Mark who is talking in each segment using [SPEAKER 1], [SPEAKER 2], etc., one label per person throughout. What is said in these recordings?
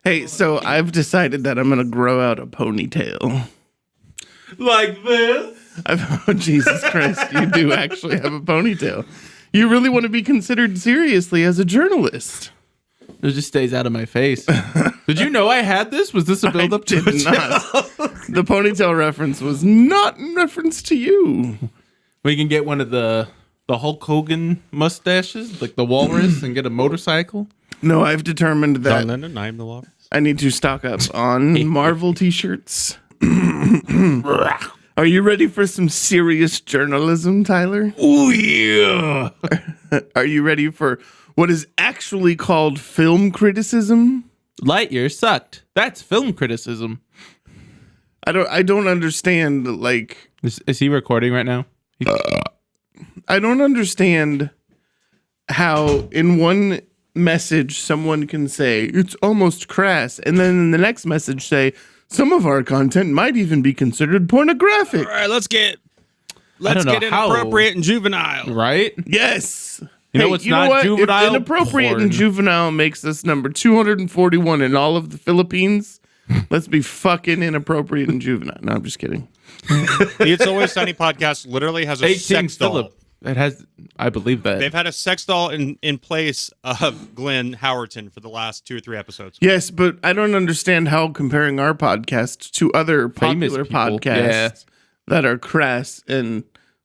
[SPEAKER 1] Hey, so I've decided that I'm going to grow out a ponytail.
[SPEAKER 2] Like this?
[SPEAKER 1] Oh, Jesus Christ, you do actually have a ponytail. You really want to be considered seriously as a journalist.
[SPEAKER 2] It just stays out of my face. Did you know I had this? Was this a build-up to
[SPEAKER 1] Did not. The ponytail reference was not in reference to you.
[SPEAKER 2] We can get one of the Hulk Hogan mustaches, like the walrus, and get a motorcycle.
[SPEAKER 1] No, I've determined that
[SPEAKER 3] John Lennon, I am the walrus.
[SPEAKER 1] I need to stock up on Marvel t-shirts. Are you ready for some serious journalism, Tyler?
[SPEAKER 2] Oh, yeah.
[SPEAKER 1] Are you ready for what is actually called film criticism?
[SPEAKER 2] Lightyear sucked. That's film criticism.
[SPEAKER 1] I don't understand, like...
[SPEAKER 2] Is he recording right now?
[SPEAKER 1] I don't understand how in one message someone can say, it's almost crass, and then in the next message say, some of our content might even be considered pornographic.
[SPEAKER 3] All right, let's get inappropriate and juvenile.
[SPEAKER 2] Right?
[SPEAKER 1] Yes.
[SPEAKER 2] You know what's not juvenile?
[SPEAKER 1] If inappropriate
[SPEAKER 2] porn.
[SPEAKER 1] and juvenile makes us number 241 in all of the Philippines, let's be fucking inappropriate and juvenile. No, I'm just kidding.
[SPEAKER 3] The It's Always Sunny podcast literally has a sex doll.
[SPEAKER 2] Philip. It has, I believe that.
[SPEAKER 3] They've had a sex doll in place of Glenn Howerton for the last 2 or 3 episodes.
[SPEAKER 1] Yes, but I don't understand how comparing our podcast to other popular podcasts that are crass and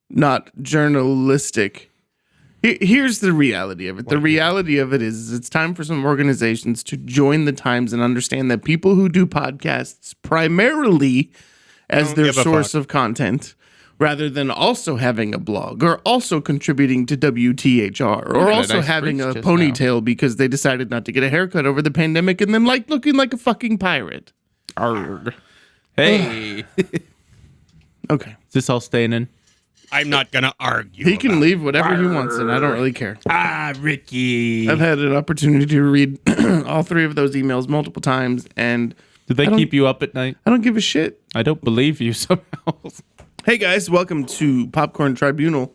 [SPEAKER 1] not journalistic. Here's the reality of it. The reality of it is it's time for some organizations to join the times and understand that people who do podcasts primarily as their source of content, rather than also having a blog or also contributing to WTHR or also having a ponytail because they decided not to get a haircut over the pandemic and then like looking like a fucking pirate.
[SPEAKER 2] Arrgh. Hey.
[SPEAKER 1] Okay.
[SPEAKER 2] Is this all staying in?
[SPEAKER 3] I'm not going to argue.
[SPEAKER 1] He can leave whatever he wants and I don't really care.
[SPEAKER 2] Ricky.
[SPEAKER 1] I've had an opportunity to read all 3 of those emails multiple times and...
[SPEAKER 2] Did they keep you up at night?
[SPEAKER 1] I don't give a shit.
[SPEAKER 2] I don't believe you somehow.
[SPEAKER 1] Hey guys, welcome to Popcorn Tribunal,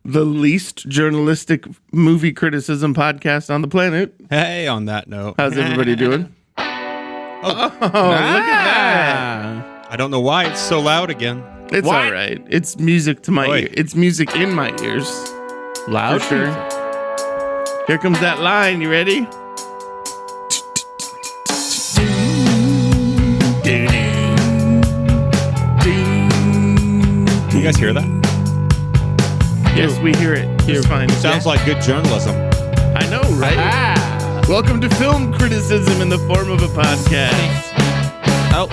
[SPEAKER 1] the least journalistic movie criticism podcast on the planet.
[SPEAKER 3] Hey, on that note.
[SPEAKER 1] How's everybody doing? Look at that.
[SPEAKER 3] I don't know why it's so loud again.
[SPEAKER 1] It's all right. It's music to my ear. It's music in my ears.
[SPEAKER 2] Loud?
[SPEAKER 1] For sure. Here comes that line. You ready?
[SPEAKER 3] You guys hear that?
[SPEAKER 1] Yes, we hear it. It's fine.
[SPEAKER 3] Sounds like good journalism.
[SPEAKER 1] I know, right? Welcome to film criticism in the form of a podcast.
[SPEAKER 2] Oh.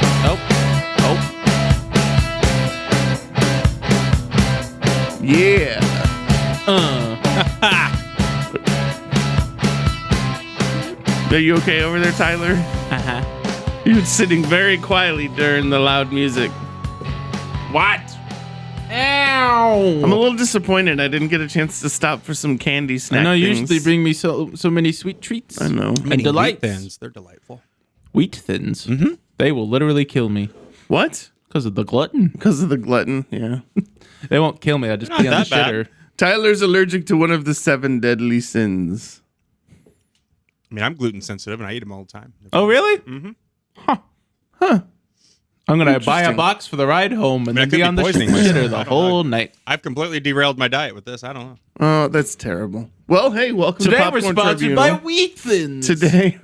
[SPEAKER 1] Yeah. Are you okay over there, Tyler?
[SPEAKER 2] Uh-huh.
[SPEAKER 1] You're sitting very quietly during the loud music.
[SPEAKER 2] What? Ow!
[SPEAKER 1] I'm a little disappointed I didn't get a chance to stop for some candy snack
[SPEAKER 2] I know you
[SPEAKER 1] things.
[SPEAKER 2] usually bring me so many sweet treats.
[SPEAKER 1] I know.
[SPEAKER 2] And delights.
[SPEAKER 3] Wheat thins, they're delightful.
[SPEAKER 2] Wheat thins? Mm-hmm. They will literally kill me.
[SPEAKER 1] What?
[SPEAKER 2] Because of the glutton.
[SPEAKER 1] Because of the glutton, yeah.
[SPEAKER 2] They won't kill me. I'll just be on the
[SPEAKER 3] that bad.
[SPEAKER 2] shitter.
[SPEAKER 1] Tyler's allergic to one of the 7 deadly sins.
[SPEAKER 3] I mean, I'm gluten sensitive and I eat them all the time.
[SPEAKER 2] Oh, really? Mm-hmm. Huh. I'm going to buy a box for the ride home and then be on the shitter the whole night.
[SPEAKER 3] I've completely derailed my diet with this. I don't know.
[SPEAKER 1] Oh, that's terrible. Well, hey, welcome
[SPEAKER 2] Today
[SPEAKER 1] to Popcorn
[SPEAKER 2] we're sponsored
[SPEAKER 1] Tribunal.
[SPEAKER 2] by Wheat Thins.
[SPEAKER 1] Today,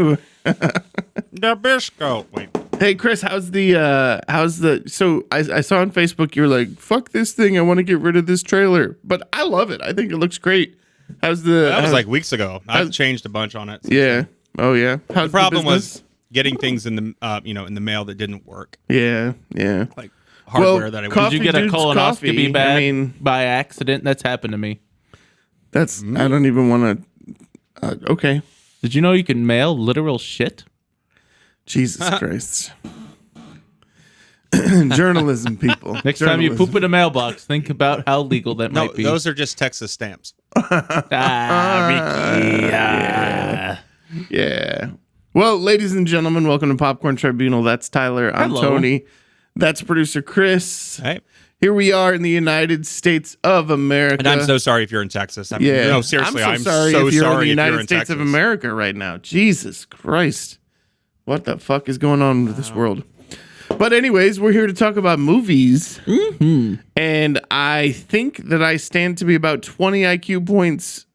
[SPEAKER 3] Nabisco. Wait.
[SPEAKER 1] hey Chris, how's the? So I saw on Facebook you're like, fuck this thing. I want to get rid of this trailer, but I love it. I think it looks great. How's the?
[SPEAKER 3] That was like weeks ago. I've changed a bunch on it.
[SPEAKER 1] Yeah. Oh yeah. How's
[SPEAKER 3] The problem
[SPEAKER 1] business?
[SPEAKER 3] was getting things in the in the mail that didn't work.
[SPEAKER 1] Yeah.
[SPEAKER 3] Like hardware that I
[SPEAKER 1] coffee
[SPEAKER 2] Did you get a
[SPEAKER 1] Dude's
[SPEAKER 2] colonoscopy
[SPEAKER 1] coffee,
[SPEAKER 2] bag
[SPEAKER 1] I mean,
[SPEAKER 2] by accident? That's happened to me.
[SPEAKER 1] that's I don't even want to. Okay.
[SPEAKER 2] Did you know you can mail literal shit?
[SPEAKER 1] Jesus Christ. Journalism, people.
[SPEAKER 2] Next time you poop in a mailbox, think about how legal that
[SPEAKER 3] No,
[SPEAKER 2] might be.
[SPEAKER 3] those are just Texas stamps.
[SPEAKER 2] Ricky.
[SPEAKER 1] Yeah. Well, ladies and gentlemen, welcome to Popcorn Tribunal. That's Tyler. I'm
[SPEAKER 2] Hello.
[SPEAKER 1] Tony. That's producer Chris.
[SPEAKER 3] Hey.
[SPEAKER 1] Here we are in the United States of America.
[SPEAKER 3] And I'm so sorry if you're in Texas. I mean,
[SPEAKER 1] yeah.
[SPEAKER 3] No, seriously,
[SPEAKER 1] I'm so sorry
[SPEAKER 3] so
[SPEAKER 1] if you're
[SPEAKER 3] sorry
[SPEAKER 1] in the
[SPEAKER 3] if
[SPEAKER 1] United
[SPEAKER 3] you're in
[SPEAKER 1] States
[SPEAKER 3] Texas.
[SPEAKER 1] of America right now. Jesus Christ. What the fuck is going on with this world? But anyways, we're here to talk about movies. Mm-hmm. And I think that I stand to be about 20 IQ points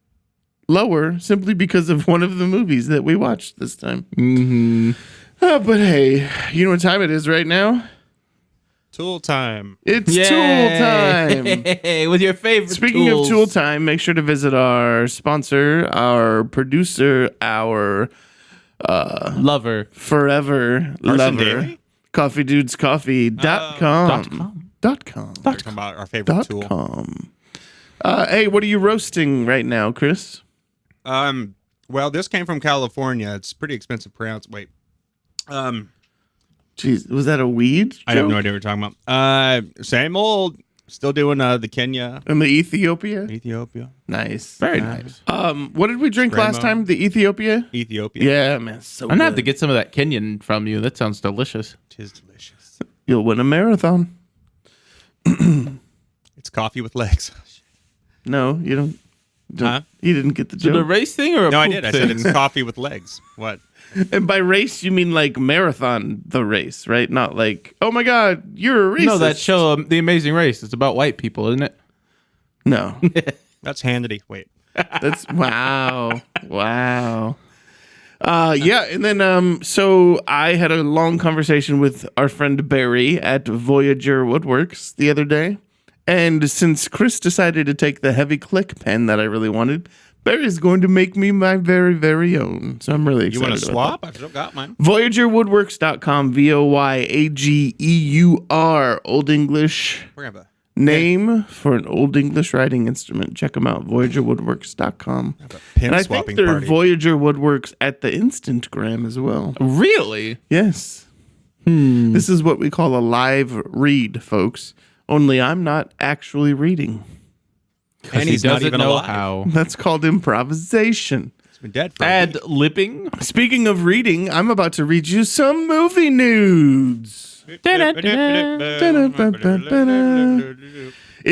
[SPEAKER 1] lower simply because of one of the movies that we watched this time.
[SPEAKER 2] Mm-hmm.
[SPEAKER 1] But hey, you know what time it is right now?
[SPEAKER 3] Tool time.
[SPEAKER 1] It's Tool time.
[SPEAKER 2] Hey, with your favorite
[SPEAKER 1] Speaking
[SPEAKER 2] tools.
[SPEAKER 1] of Tool time, make sure to visit our sponsor, our producer, our
[SPEAKER 2] lover.
[SPEAKER 1] Forever
[SPEAKER 3] Carson
[SPEAKER 1] lover.
[SPEAKER 3] Daly?
[SPEAKER 1] CoffeeDudesCoffee.com. .com.
[SPEAKER 3] We're talking about our favorite tool.
[SPEAKER 1] .com. Hey, what are you roasting right now, Chris?
[SPEAKER 3] Well, this came from California. It's pretty expensive per ounce. Wait.
[SPEAKER 1] Jeez, was that a weed joke?
[SPEAKER 3] I have no idea what you're talking about. Same old. Still doing the Kenya.
[SPEAKER 1] And the Ethiopia?
[SPEAKER 3] Ethiopia.
[SPEAKER 1] Nice.
[SPEAKER 2] Very nice.
[SPEAKER 1] What did we drink last time? The Ethiopia?
[SPEAKER 3] Ethiopia.
[SPEAKER 1] Yeah, man. So
[SPEAKER 2] I'm going to have
[SPEAKER 1] good.
[SPEAKER 2] to get some of that Kenyan from you. That sounds delicious.
[SPEAKER 3] Tis delicious.
[SPEAKER 1] You'll win a marathon.
[SPEAKER 3] It's coffee with legs.
[SPEAKER 1] No, you don't.
[SPEAKER 3] Huh?
[SPEAKER 1] You didn't get the
[SPEAKER 2] Is it a
[SPEAKER 1] joke.
[SPEAKER 2] race thing or a
[SPEAKER 3] No, I
[SPEAKER 2] poop
[SPEAKER 3] did. I
[SPEAKER 2] thing?
[SPEAKER 3] said it's coffee with legs. What?
[SPEAKER 1] And by race, you mean like marathon, the race, right? Not like, oh my God, you're a racist.
[SPEAKER 2] No, that show, The Amazing Race. It's about white people, isn't it?
[SPEAKER 1] No.
[SPEAKER 3] That's Hannity. Wait.
[SPEAKER 1] That's, wow. Wow. Yeah, and then, so I had a long conversation with our friend Barry at Voyager Woodworks the other day. And since Chris decided to take the heavy click pen that I really wanted, Barry's going to make me my very, very own. So I'm really
[SPEAKER 3] You
[SPEAKER 1] excited.
[SPEAKER 3] want to
[SPEAKER 1] about
[SPEAKER 3] swap? I've still got mine.
[SPEAKER 1] that. VoyagerWoodworks.com, VoyagerWoodworks. Old English
[SPEAKER 3] We're gonna have
[SPEAKER 1] name for an Old English writing instrument. Check them out, VoyagerWoodworks.com.
[SPEAKER 3] a pin
[SPEAKER 1] And I think
[SPEAKER 3] swapping
[SPEAKER 1] they're
[SPEAKER 3] party.
[SPEAKER 1] Voyager Woodworks at the Instantgram as well.
[SPEAKER 2] Really?
[SPEAKER 1] Yes. This is what we call a live read, folks. Only I'm not actually reading.
[SPEAKER 3] And
[SPEAKER 2] He
[SPEAKER 3] he's not
[SPEAKER 2] doesn't
[SPEAKER 3] even
[SPEAKER 2] know
[SPEAKER 3] alive.
[SPEAKER 2] how.
[SPEAKER 1] That's called improvisation.
[SPEAKER 3] He's been dead for a week.
[SPEAKER 2] Ad-lipping?
[SPEAKER 1] Speaking of reading, I'm about to read you some movie nudes. In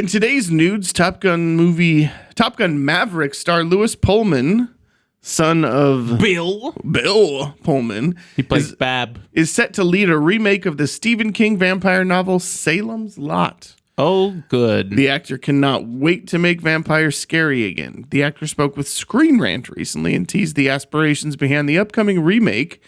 [SPEAKER 1] today's nudes, Top Gun Maverick star Lewis Pullman, son of
[SPEAKER 2] Bill.
[SPEAKER 1] Bill Pullman,
[SPEAKER 2] He plays Bab.
[SPEAKER 1] is set to lead a remake of the Stephen King vampire novel Salem's Lot.
[SPEAKER 2] Oh, good.
[SPEAKER 1] The actor cannot wait to make vampires scary again. The actor spoke with Screen Rant recently and teased the aspirations behind the upcoming remake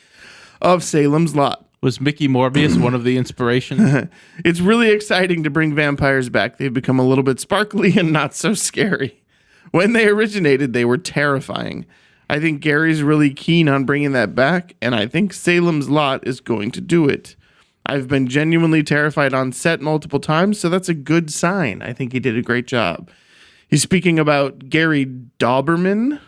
[SPEAKER 1] of Salem's Lot.
[SPEAKER 2] Was Mickey Morbius one of the inspirations?
[SPEAKER 1] It's really exciting to bring vampires back. They've become a little bit sparkly and not so scary. When they originated, they were terrifying. I think Gary's really keen on bringing that back, and I think Salem's Lot is going to do it. I've been genuinely terrified on set multiple times, so that's a good sign. I think he did a great job. He's speaking about Gary Dauberman,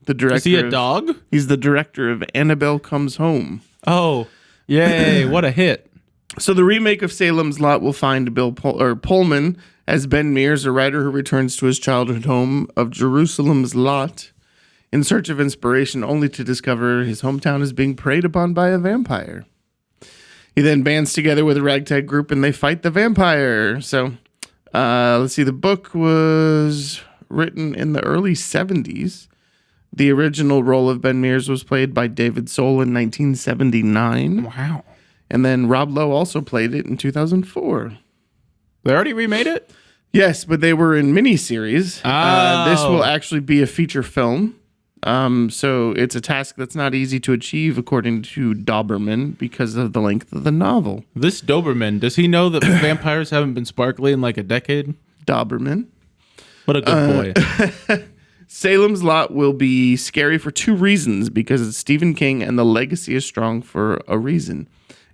[SPEAKER 1] the director.
[SPEAKER 2] Is he a dog?
[SPEAKER 1] He's the director of Annabelle Comes Home.
[SPEAKER 2] Oh, yay. What a hit.
[SPEAKER 1] So the remake of Salem's Lot will find Pullman as Ben Mears, a writer who returns to his childhood home of Jerusalem's Lot in search of inspiration, only to discover his hometown is being preyed upon by a vampire. He then bands together with a ragtag group and they fight the vampire. So let's see. The book was written in the early 70s. The original role of Ben Mears was played by David Soul in 1979.
[SPEAKER 2] Wow.
[SPEAKER 1] And then Rob Lowe also played it in 2004.
[SPEAKER 2] They already remade it?
[SPEAKER 1] Yes, but they were in miniseries. This will actually be a feature film. So it's a task that's not easy to achieve, according to Dauberman, because of the length of the novel.
[SPEAKER 2] This Doberman, does he know that vampires haven't been sparkly in like a decade?
[SPEAKER 1] Dauberman.
[SPEAKER 2] What a good boy.
[SPEAKER 1] Salem's Lot will be scary for two reasons, because it's Stephen King and the legacy is strong for a reason.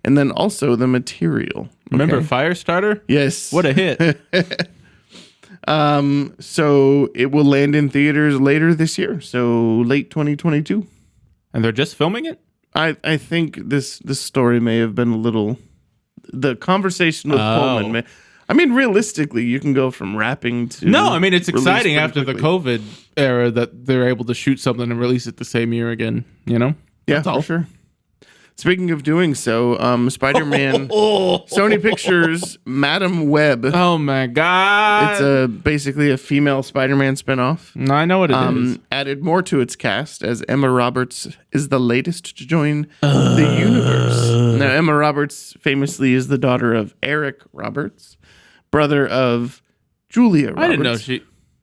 [SPEAKER 1] And then also the material.
[SPEAKER 2] Remember
[SPEAKER 1] Okay?
[SPEAKER 2] Firestarter?
[SPEAKER 1] Yes.
[SPEAKER 2] What a hit.
[SPEAKER 1] So it will land in theaters later this year. So late 2022.
[SPEAKER 2] And they're just filming it?
[SPEAKER 1] I think this story may have been a little. The conversation with Pullman. I mean, realistically, you can go from rapping to.
[SPEAKER 2] No, I mean, it's
[SPEAKER 1] release
[SPEAKER 2] exciting
[SPEAKER 1] pretty
[SPEAKER 2] after
[SPEAKER 1] quickly.
[SPEAKER 2] the COVID era that they're able to shoot something and release it the same year again, you know?
[SPEAKER 1] Yeah,
[SPEAKER 2] That's all.
[SPEAKER 1] for sure. Speaking of doing so, Spider-Man, Sony Pictures, Madam Web.
[SPEAKER 2] Oh my God.
[SPEAKER 1] It's basically a female Spider-Man spinoff.
[SPEAKER 2] No, I know what it is.
[SPEAKER 1] Added more to its cast as Emma Roberts is the latest to join the universe. Now, Emma Roberts famously is the daughter of Eric Roberts, brother of Julia Roberts.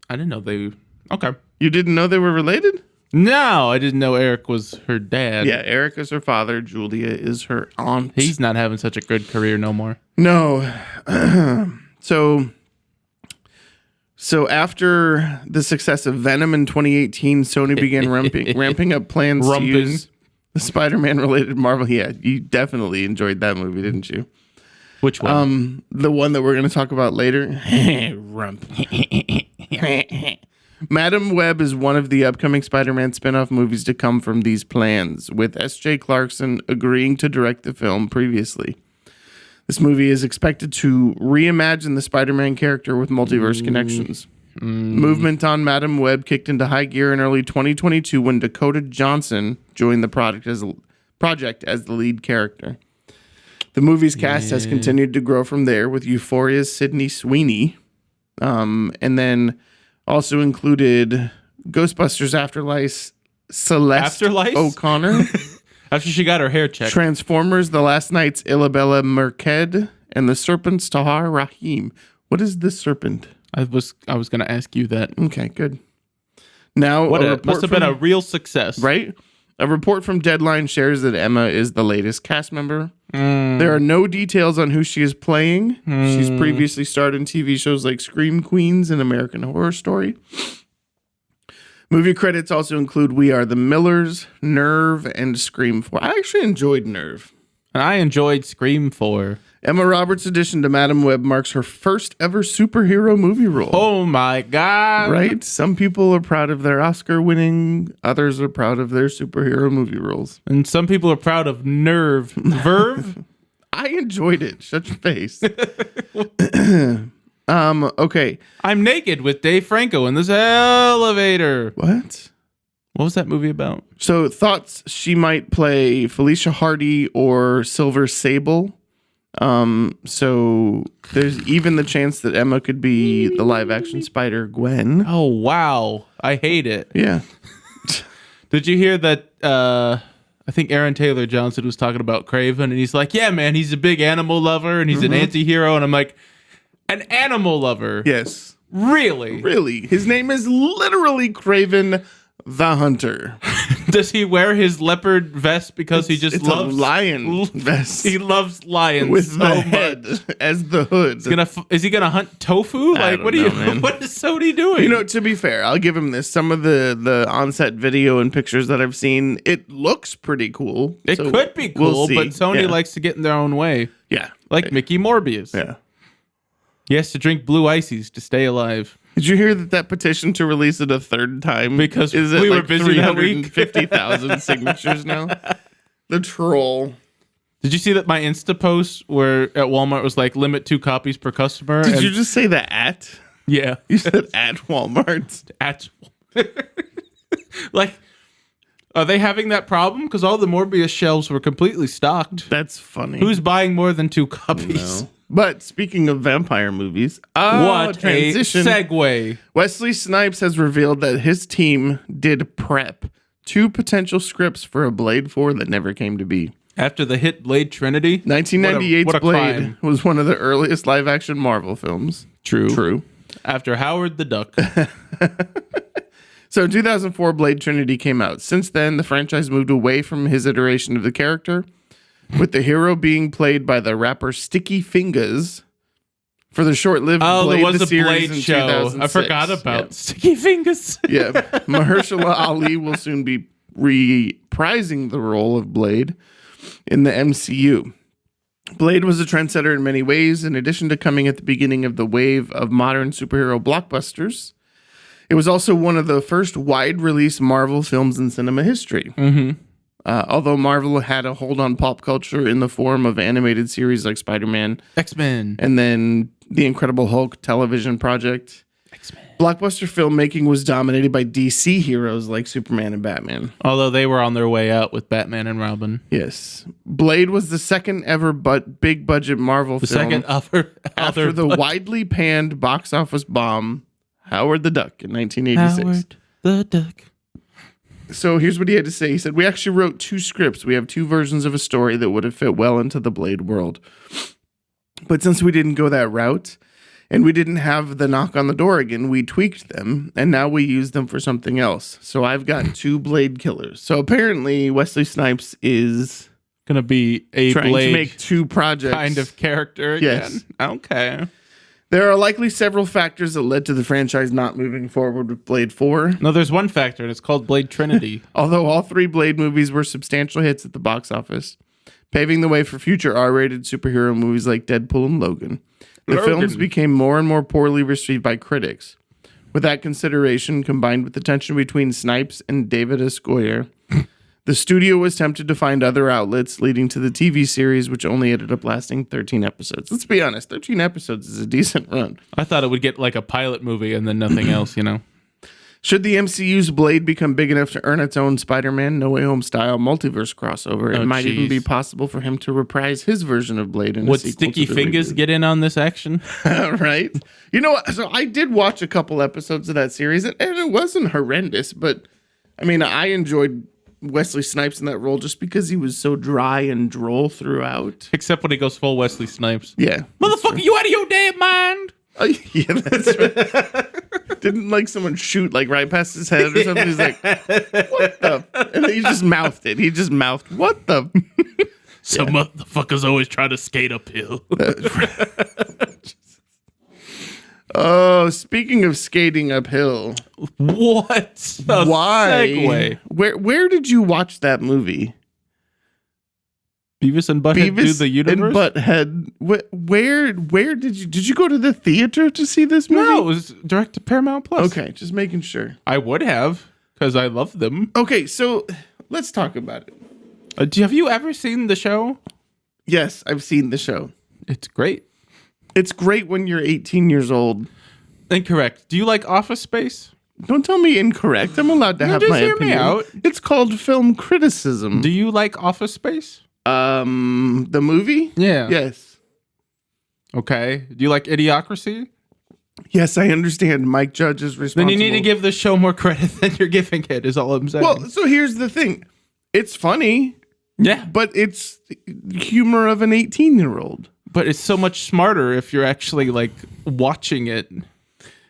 [SPEAKER 2] I didn't know they... Okay.
[SPEAKER 1] You didn't know they were related?
[SPEAKER 2] No, I didn't know Eric was her dad.
[SPEAKER 1] Yeah, Eric is her father. Julia is her aunt.
[SPEAKER 2] He's not having such a good career no more.
[SPEAKER 1] No. So after the success of Venom in 2018, Sony began ramping up plans to use the Spider-Man related Marvel. Yeah, you definitely enjoyed that movie, didn't you?
[SPEAKER 2] Which one?
[SPEAKER 1] The one that we're going to talk about later. Rump. Madam Web is one of the upcoming Spider-Man spin-off movies to come from these plans, with S.J. Clarkson agreeing to direct the film previously. This movie is expected to reimagine the Spider-Man character with multiverse connections. Movement on Madam Web kicked into high gear in early 2022 when Dakota Johnson joined the project as the lead character. The movie's cast has continued to grow from there, with Euphoria's Sydney Sweeney, and then also included Ghostbusters Afterlife Celeste O'Connor.
[SPEAKER 2] After she got her hair checked.
[SPEAKER 1] Transformers The Last Night's Illabella Merced, and The Serpent's Tahar Rahim. What is the serpent?
[SPEAKER 2] I was going to ask you that.
[SPEAKER 1] Okay, good. Now,
[SPEAKER 2] must have been a real success.
[SPEAKER 1] Right? A report from Deadline shares that Emma is the latest cast member. There are no details on who she is playing. She's previously starred in TV shows like Scream Queens and American Horror Story. Movie credits also include We Are the Millers, Nerve, and Scream 4. I actually enjoyed Nerve.
[SPEAKER 2] And I enjoyed Scream 4.
[SPEAKER 1] Emma Roberts' addition to Madam Web marks her first ever superhero movie role.
[SPEAKER 2] Oh my God.
[SPEAKER 1] Right? Some people are proud of their Oscar winning, others are proud of their superhero movie roles.
[SPEAKER 2] And some people are proud of Verve.
[SPEAKER 1] I enjoyed it. Shut your face. Okay.
[SPEAKER 2] I'm naked with Dave Franco in this elevator.
[SPEAKER 1] What
[SPEAKER 2] was that movie about?
[SPEAKER 1] So thoughts she might play Felicia Hardy or Silver Sable. So there's even the chance that Emma could be the live action Spider-Gwen.
[SPEAKER 2] Oh, wow. I hate it.
[SPEAKER 1] Yeah.
[SPEAKER 2] Did you hear that? I think Aaron Taylor Johnson was talking about Kraven, and he's like, yeah, man, he's a big animal lover and he's an anti-hero. And I'm like, an animal lover?
[SPEAKER 1] Yes.
[SPEAKER 2] Really?
[SPEAKER 1] Really. His name is literally Kraven the Hunter.
[SPEAKER 2] Does he wear his leopard vest because he just loves
[SPEAKER 1] a lion vest?
[SPEAKER 2] He loves lions
[SPEAKER 1] with
[SPEAKER 2] so
[SPEAKER 1] the head as the hood.
[SPEAKER 2] Is he gonna hunt tofu? Like, what
[SPEAKER 1] man.
[SPEAKER 2] What is Sony doing?
[SPEAKER 1] You know, to be fair, I'll give him this. Some of the on-set video and pictures that I've seen, it looks pretty cool.
[SPEAKER 2] It could be cool, but Sony likes to get in their own way.
[SPEAKER 1] Yeah,
[SPEAKER 2] like Mickey Morbius.
[SPEAKER 1] Yeah,
[SPEAKER 2] he has to drink blue ices to stay alive.
[SPEAKER 1] Did you hear that petition to release it a third time?
[SPEAKER 2] Because
[SPEAKER 1] is
[SPEAKER 2] we were busy that week.
[SPEAKER 1] 350,000 signatures now. The troll.
[SPEAKER 2] Did you see that my Insta post where at Walmart was like limit 2 copies per customer?
[SPEAKER 1] Did you just say the at?
[SPEAKER 2] Yeah.
[SPEAKER 1] You said at Walmart.
[SPEAKER 2] At like, are they having that problem? Because all the Morbius shelves were completely stocked.
[SPEAKER 1] That's funny.
[SPEAKER 2] Who's buying more than 2 copies?
[SPEAKER 1] No. But speaking of vampire movies,
[SPEAKER 2] what transition. A segue.
[SPEAKER 1] Wesley Snipes has revealed that his team did prep 2 potential scripts for a Blade 4 that never came to be.
[SPEAKER 2] After the hit Blade Trinity?
[SPEAKER 1] 1998's Blade was one of the earliest live-action Marvel films.
[SPEAKER 2] True. After Howard the Duck.
[SPEAKER 1] So in 2004, Blade Trinity came out. Since then, the franchise moved away from his iteration of the character, with the hero being played by the rapper Sticky Fingers for the short-lived Blade
[SPEAKER 2] there was
[SPEAKER 1] the
[SPEAKER 2] a
[SPEAKER 1] series
[SPEAKER 2] Blade
[SPEAKER 1] in
[SPEAKER 2] show.
[SPEAKER 1] 2006.
[SPEAKER 2] I forgot about Sticky Fingers.
[SPEAKER 1] Yeah. Mahershala Ali will soon be reprising the role of Blade in the MCU. Blade was a trendsetter in many ways. In addition to coming at the beginning of the wave of modern superhero blockbusters, it was also one of the first wide-release Marvel films in cinema history.
[SPEAKER 2] Mm-hmm.
[SPEAKER 1] Although Marvel had a hold on pop culture in the form of animated series like Spider-Man,
[SPEAKER 2] X-Men,
[SPEAKER 1] and then the Incredible Hulk television project,
[SPEAKER 2] X-Men.
[SPEAKER 1] Blockbuster filmmaking was dominated by DC heroes like Superman and Batman.
[SPEAKER 2] Although they were on their way out with Batman and Robin.
[SPEAKER 1] Yes. Blade was the second ever big budget Marvel film.
[SPEAKER 2] Second
[SPEAKER 1] after the widely panned box office bomb, Howard the Duck in 1986.
[SPEAKER 2] Howard the Duck.
[SPEAKER 1] So here's what he had to say. He said, "We actually wrote 2 scripts. We have 2 versions of a story that would have fit well into the Blade world. But since we didn't go that route, and we didn't have the knock on the door again, we tweaked them, and now we use them for something else. So I've got 2 Blade killers." So apparently Wesley Snipes is
[SPEAKER 2] going to be a
[SPEAKER 1] trying
[SPEAKER 2] Blade
[SPEAKER 1] to make 2 projects.
[SPEAKER 2] kind of character again.
[SPEAKER 1] Yes.
[SPEAKER 2] Okay.
[SPEAKER 1] There are likely several factors that led to the franchise not moving forward with Blade 4.
[SPEAKER 2] No, there's one factor, and it's called Blade Trinity.
[SPEAKER 1] Although all 3 Blade movies were substantial hits at the box office, paving the way for future R-rated superhero movies like Deadpool and Logan. The films became more and more poorly received by critics. With that consideration, combined with the tension between Snipes and David S. Goyer, the studio was tempted to find other outlets, leading to the TV series, which only ended up lasting 13 episodes. Let's be honest, 13 episodes is a decent run.
[SPEAKER 2] I thought it would get like a pilot movie and then nothing else, you know?
[SPEAKER 1] Should the MCU's Blade become big enough to earn its own Spider-Man No Way Home style multiverse crossover, it might even be possible for him to reprise his version of Blade in a
[SPEAKER 2] Would
[SPEAKER 1] sequel
[SPEAKER 2] Sticky
[SPEAKER 1] to the
[SPEAKER 2] Fingers
[SPEAKER 1] reboot.
[SPEAKER 2] get in on this action?
[SPEAKER 1] Right? You know what? So I did watch a couple episodes of that series, and it wasn't horrendous, but I mean, I enjoyed Wesley Snipes in that role just because he was so dry and droll throughout.
[SPEAKER 2] Except when he goes full Wesley Snipes.
[SPEAKER 1] Yeah.
[SPEAKER 2] Motherfucker, you out of your damn mind?
[SPEAKER 1] Oh, yeah, that's right. Didn't like someone shoot like right past his head or something? He's like, what the? And then he just mouthed it. He just mouthed, what the?
[SPEAKER 2] Some motherfuckers always try to skate uphill.
[SPEAKER 1] Oh, speaking of skating uphill.
[SPEAKER 2] What?
[SPEAKER 1] Why?
[SPEAKER 2] Segue.
[SPEAKER 1] Where did you watch that movie?
[SPEAKER 2] Beavis and Butthead do the universe?
[SPEAKER 1] And Butthead. Where did you go to the theater to see this movie?
[SPEAKER 2] No, it was direct to Paramount Plus.
[SPEAKER 1] Okay, just making sure.
[SPEAKER 2] I would have, because I love them.
[SPEAKER 1] Okay, so let's talk about it.
[SPEAKER 2] Have you ever seen the show?
[SPEAKER 1] Yes, I've seen the show.
[SPEAKER 2] It's great.
[SPEAKER 1] It's great when you're 18 years old.
[SPEAKER 2] Incorrect. Do you like Office Space?
[SPEAKER 1] Don't tell me incorrect. I'm allowed to have
[SPEAKER 2] just
[SPEAKER 1] my
[SPEAKER 2] hear
[SPEAKER 1] opinion.
[SPEAKER 2] me out.
[SPEAKER 1] It's called film criticism.
[SPEAKER 2] Do you like Office Space?
[SPEAKER 1] The movie?
[SPEAKER 2] Yeah.
[SPEAKER 1] Yes.
[SPEAKER 2] Okay. Do you like Idiocracy?
[SPEAKER 1] Yes, I understand. Mike Judge is responsible.
[SPEAKER 2] Then you need to give the show more credit than you're giving it, is all I'm saying.
[SPEAKER 1] Well, so here's the thing. It's funny,
[SPEAKER 2] yeah.
[SPEAKER 1] but it's humor of an 18-year-old.
[SPEAKER 2] But it's so much smarter if you're actually like watching it.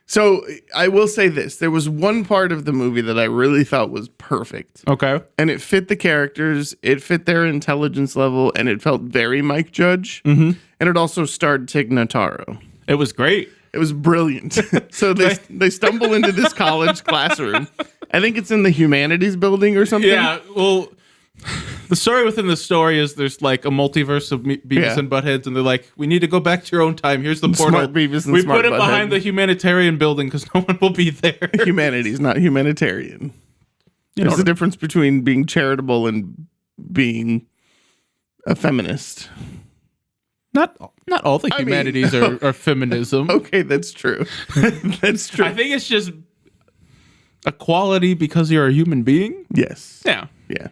[SPEAKER 1] So I will say this. There was one part of the movie that I really thought was perfect.
[SPEAKER 2] Okay.
[SPEAKER 1] And it fit the characters, it fit their intelligence level, and it felt very Mike Judge. Mm-hmm. And it also starred Tig Notaro.
[SPEAKER 2] It was great.
[SPEAKER 1] It was brilliant. So they stumble into this college classroom. I think it's in the humanities building or something.
[SPEAKER 2] Yeah, well, the story within the story is there's like a multiverse of Beavis and Buttheads, and they're like, we need to go back to your own time. Here's the portal.
[SPEAKER 1] Smart Beavis and
[SPEAKER 2] we
[SPEAKER 1] Smart
[SPEAKER 2] put it
[SPEAKER 1] Butthead.
[SPEAKER 2] behind the humanitarian building because no one will be there.
[SPEAKER 1] Humanities, not humanitarian. There's a difference between being charitable and being a feminist.
[SPEAKER 2] Not all the humanities are feminism.
[SPEAKER 1] Okay, that's true. That's true.
[SPEAKER 2] I think it's just equality because you're a human being.
[SPEAKER 1] Yes.
[SPEAKER 2] Yeah.
[SPEAKER 1] Yeah.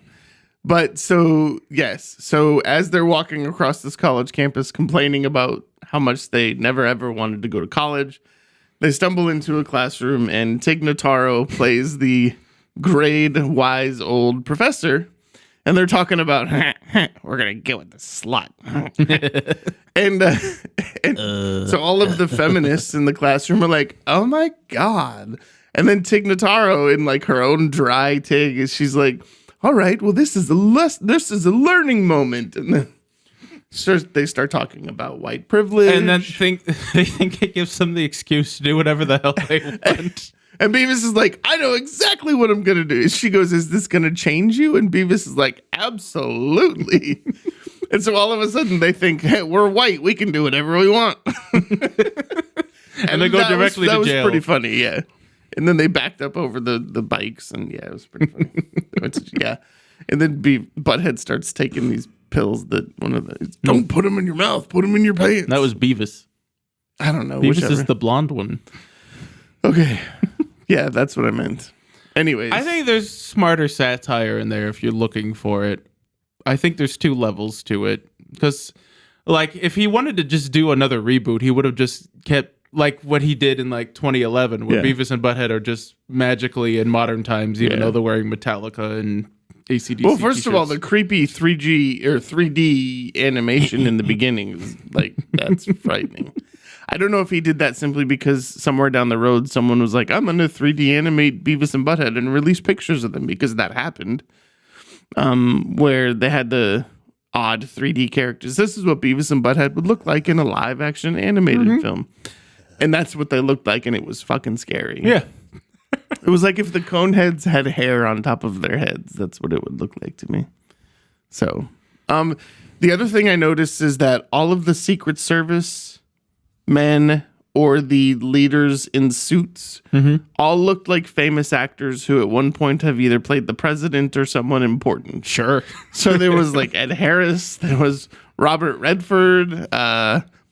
[SPEAKER 1] But so, yes. So as they're walking across this college campus complaining about how much they never ever wanted to go to college, they stumble into a classroom and Tig Notaro plays the grade-wise old professor. And they're talking about, we're going to get with the slut. and so all of the feminists in the classroom are like, oh my God. And then Tig Notaro, in like her own dry Tig, she's like, all right, well, this is a learning moment. And then they start talking about white privilege.
[SPEAKER 2] And then they think it gives them the excuse to do whatever the hell they want.
[SPEAKER 1] And Beavis is like, I know exactly what I'm going to do. She goes, is this going to change you? And Beavis is like, absolutely. And so all of a sudden they think, hey, we're white. We can do whatever we want.
[SPEAKER 2] and they go directly to jail. That was
[SPEAKER 1] pretty funny, yeah. And then they backed up over the bikes. And yeah, it was pretty funny. Yeah. And then Butthead starts taking these pills that don't put them in your mouth. Put them in your pants.
[SPEAKER 2] That was Beavis.
[SPEAKER 1] I don't know.
[SPEAKER 2] Beavis
[SPEAKER 1] whichever.
[SPEAKER 2] is the blonde one.
[SPEAKER 1] Okay. Yeah, that's what I meant. Anyways.
[SPEAKER 2] I think there's smarter satire in there if you're looking for it. I think there's 2 levels to it. Because, like, if he wanted to just do another reboot, he would have just kept, like, what he did in, like, 2011, where Beavis and Butthead are just magically in modern times, even though they're wearing Metallica and AC/DC
[SPEAKER 1] Well, first of all,
[SPEAKER 2] t-shirts.
[SPEAKER 1] the creepy 3G or 3D animation in the beginning is, like, that's frightening. I don't know if he did that simply because somewhere down the road, someone was like, I'm going to 3D animate Beavis and Butthead and release pictures of them, because that happened. Where they had the odd 3D characters. This is what Beavis and Butthead would look like in a live action animated film. And that's what they looked like, and it was fucking scary.
[SPEAKER 2] Yeah.
[SPEAKER 1] It was like if the Coneheads had hair on top of their heads. That's what it would look like to me. So, the other thing I noticed is that all of the Secret Service men or the leaders in suits all looked like famous actors who at one point have either played the president or someone important.
[SPEAKER 2] Sure.
[SPEAKER 1] So there was like Ed Harris, there was Robert Redford,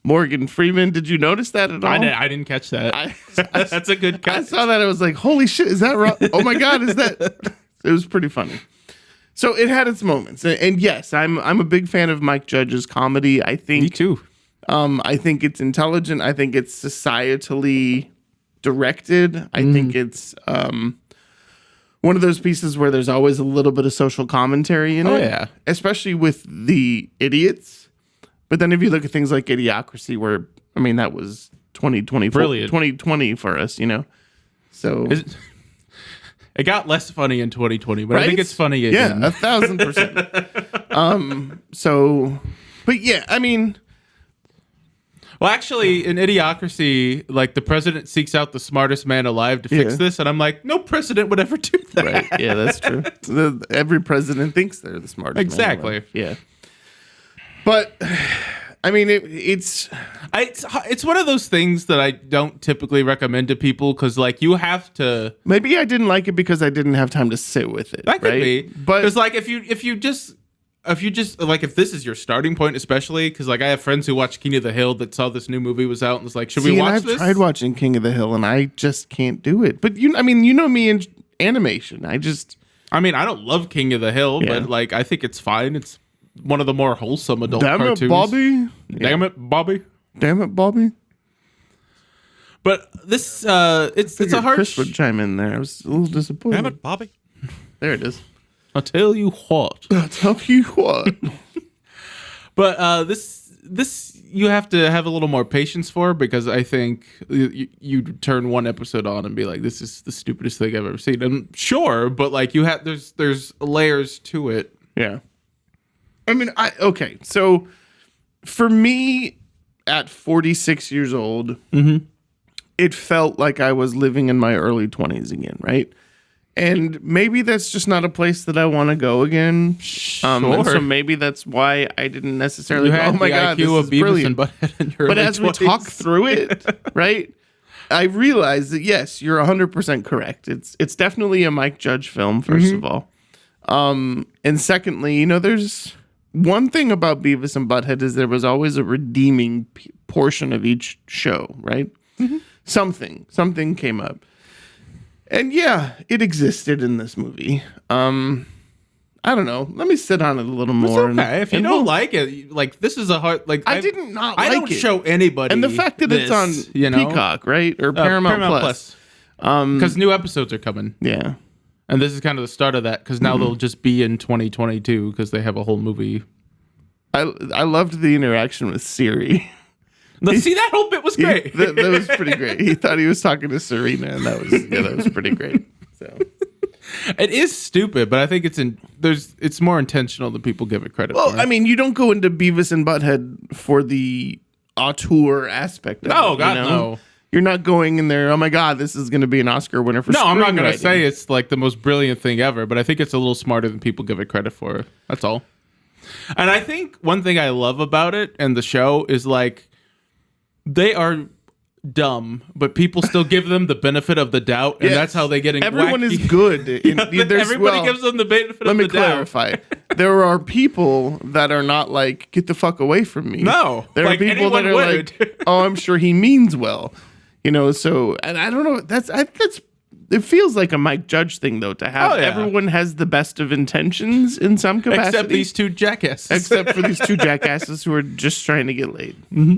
[SPEAKER 1] Morgan Freeman. Did you notice that at all?
[SPEAKER 2] I didn't catch that. That's a good catch.
[SPEAKER 1] I saw that. I was like, holy shit, is that right? Oh my God, is that? It was pretty funny. So it had its moments. And yes, I'm a big fan of Mike Judge's comedy. I think
[SPEAKER 2] Me too.
[SPEAKER 1] I think it's intelligent. I think it's societally directed. I think it's one of those pieces where there's always a little bit of social commentary in it.
[SPEAKER 2] Yeah.
[SPEAKER 1] Especially with the idiots. But then if you look at things like Idiocracy, where, I mean, that was 2020 for us, you know? So...
[SPEAKER 2] It got less funny in 2020, but right? I think it's funny again.
[SPEAKER 1] Yeah, 1,000%. So, but yeah, I mean...
[SPEAKER 2] Well, actually, in Idiocracy, like, the president seeks out the smartest man alive to fix this, and I'm like, no president would ever do that.
[SPEAKER 1] Right, yeah, that's true. Every president thinks they're the smartest
[SPEAKER 2] exactly.
[SPEAKER 1] man alive. Yeah. But, I mean, it's
[SPEAKER 2] one of those things that I don't typically recommend to people, because, like, you have to...
[SPEAKER 1] Maybe I didn't like it because I didn't have time to sit with it.
[SPEAKER 2] That could
[SPEAKER 1] right?
[SPEAKER 2] be.
[SPEAKER 1] But
[SPEAKER 2] because, like, if you just like, if this is your starting point, especially because, like, I have friends who watched King of the Hill that saw this new movie was out and was like, should we watch this?
[SPEAKER 1] I've tried watching King of the Hill and I just can't do it. But you know me in animation. I
[SPEAKER 2] don't love King of the Hill, but, like, I think it's fine. It's one of the more wholesome adult cartoons.
[SPEAKER 1] Damn it, Bobby.
[SPEAKER 2] Damn it, Bobby. But this, it's a hard...
[SPEAKER 1] Chris would chime in there. I was a little disappointed.
[SPEAKER 3] Damn it, Bobby.
[SPEAKER 1] There it is.
[SPEAKER 2] I'll tell you what. But this you have to have a little more patience for, because I think you turn one episode on and be like, this is the stupidest thing I've ever seen. And sure, but, like, you have there's layers to it.
[SPEAKER 1] Yeah. I mean, okay. So for me, at 46 years old, it felt like I was living in my early 20s again, right? And maybe that's just not a place that I want to go again. And so maybe that's why I didn't necessarily go, oh my God, this is brilliant. But as we talk through it, right, I realized that, yes, you're 100% correct. It's definitely a Mike Judge film, first of all. And secondly, there's one thing about Beavis and Butthead is there was always a redeeming portion of each show, right? Something came up. And yeah, it existed in this movie. I don't know. Let me sit on it a little more.
[SPEAKER 2] It's okay. If you don't like it, like, this is a hard... Like,
[SPEAKER 1] I didn't not like it.
[SPEAKER 2] I don't show anybody.
[SPEAKER 1] And the fact that it's on Peacock, right? Or Paramount Plus.
[SPEAKER 2] Because new episodes are coming.
[SPEAKER 1] Yeah.
[SPEAKER 2] And this is kind of the start of that, because now they'll just be in 2022 because they have a whole movie.
[SPEAKER 1] I loved the interaction with Siri.
[SPEAKER 2] See, that whole bit was great.
[SPEAKER 1] That was pretty great. He thought he was talking to Serena, and that was pretty great. So
[SPEAKER 2] it is stupid, but I think it's more intentional than people give it credit for.
[SPEAKER 1] Well, I mean, you don't go into Beavis and Butthead for the auteur aspect of it.
[SPEAKER 2] No, God, no.
[SPEAKER 1] You're not going in there, oh my God, this is going to be an Oscar winner for screenwriting.
[SPEAKER 2] No, I'm not going to say it's like the most brilliant thing ever, but I think it's a little smarter than people give it credit for. That's all. And I think one thing I love about it and the show is, like, they are dumb, but people still give them the benefit of the doubt, and that's how they get in.
[SPEAKER 1] Everyone
[SPEAKER 2] wacky.
[SPEAKER 1] is good.
[SPEAKER 2] Everybody gives them the benefit of the doubt.
[SPEAKER 1] Let me clarify. There are people that are not like, get the fuck away from me.
[SPEAKER 2] No.
[SPEAKER 1] There are people that are like, oh, I'm sure he means well. So, and I don't know, that's it feels like a Mike Judge thing though, to have everyone has the best of intentions in some capacity.
[SPEAKER 2] Except these two jackasses.
[SPEAKER 1] Except for these two jackasses who are just trying to get laid.
[SPEAKER 2] Mm-hmm.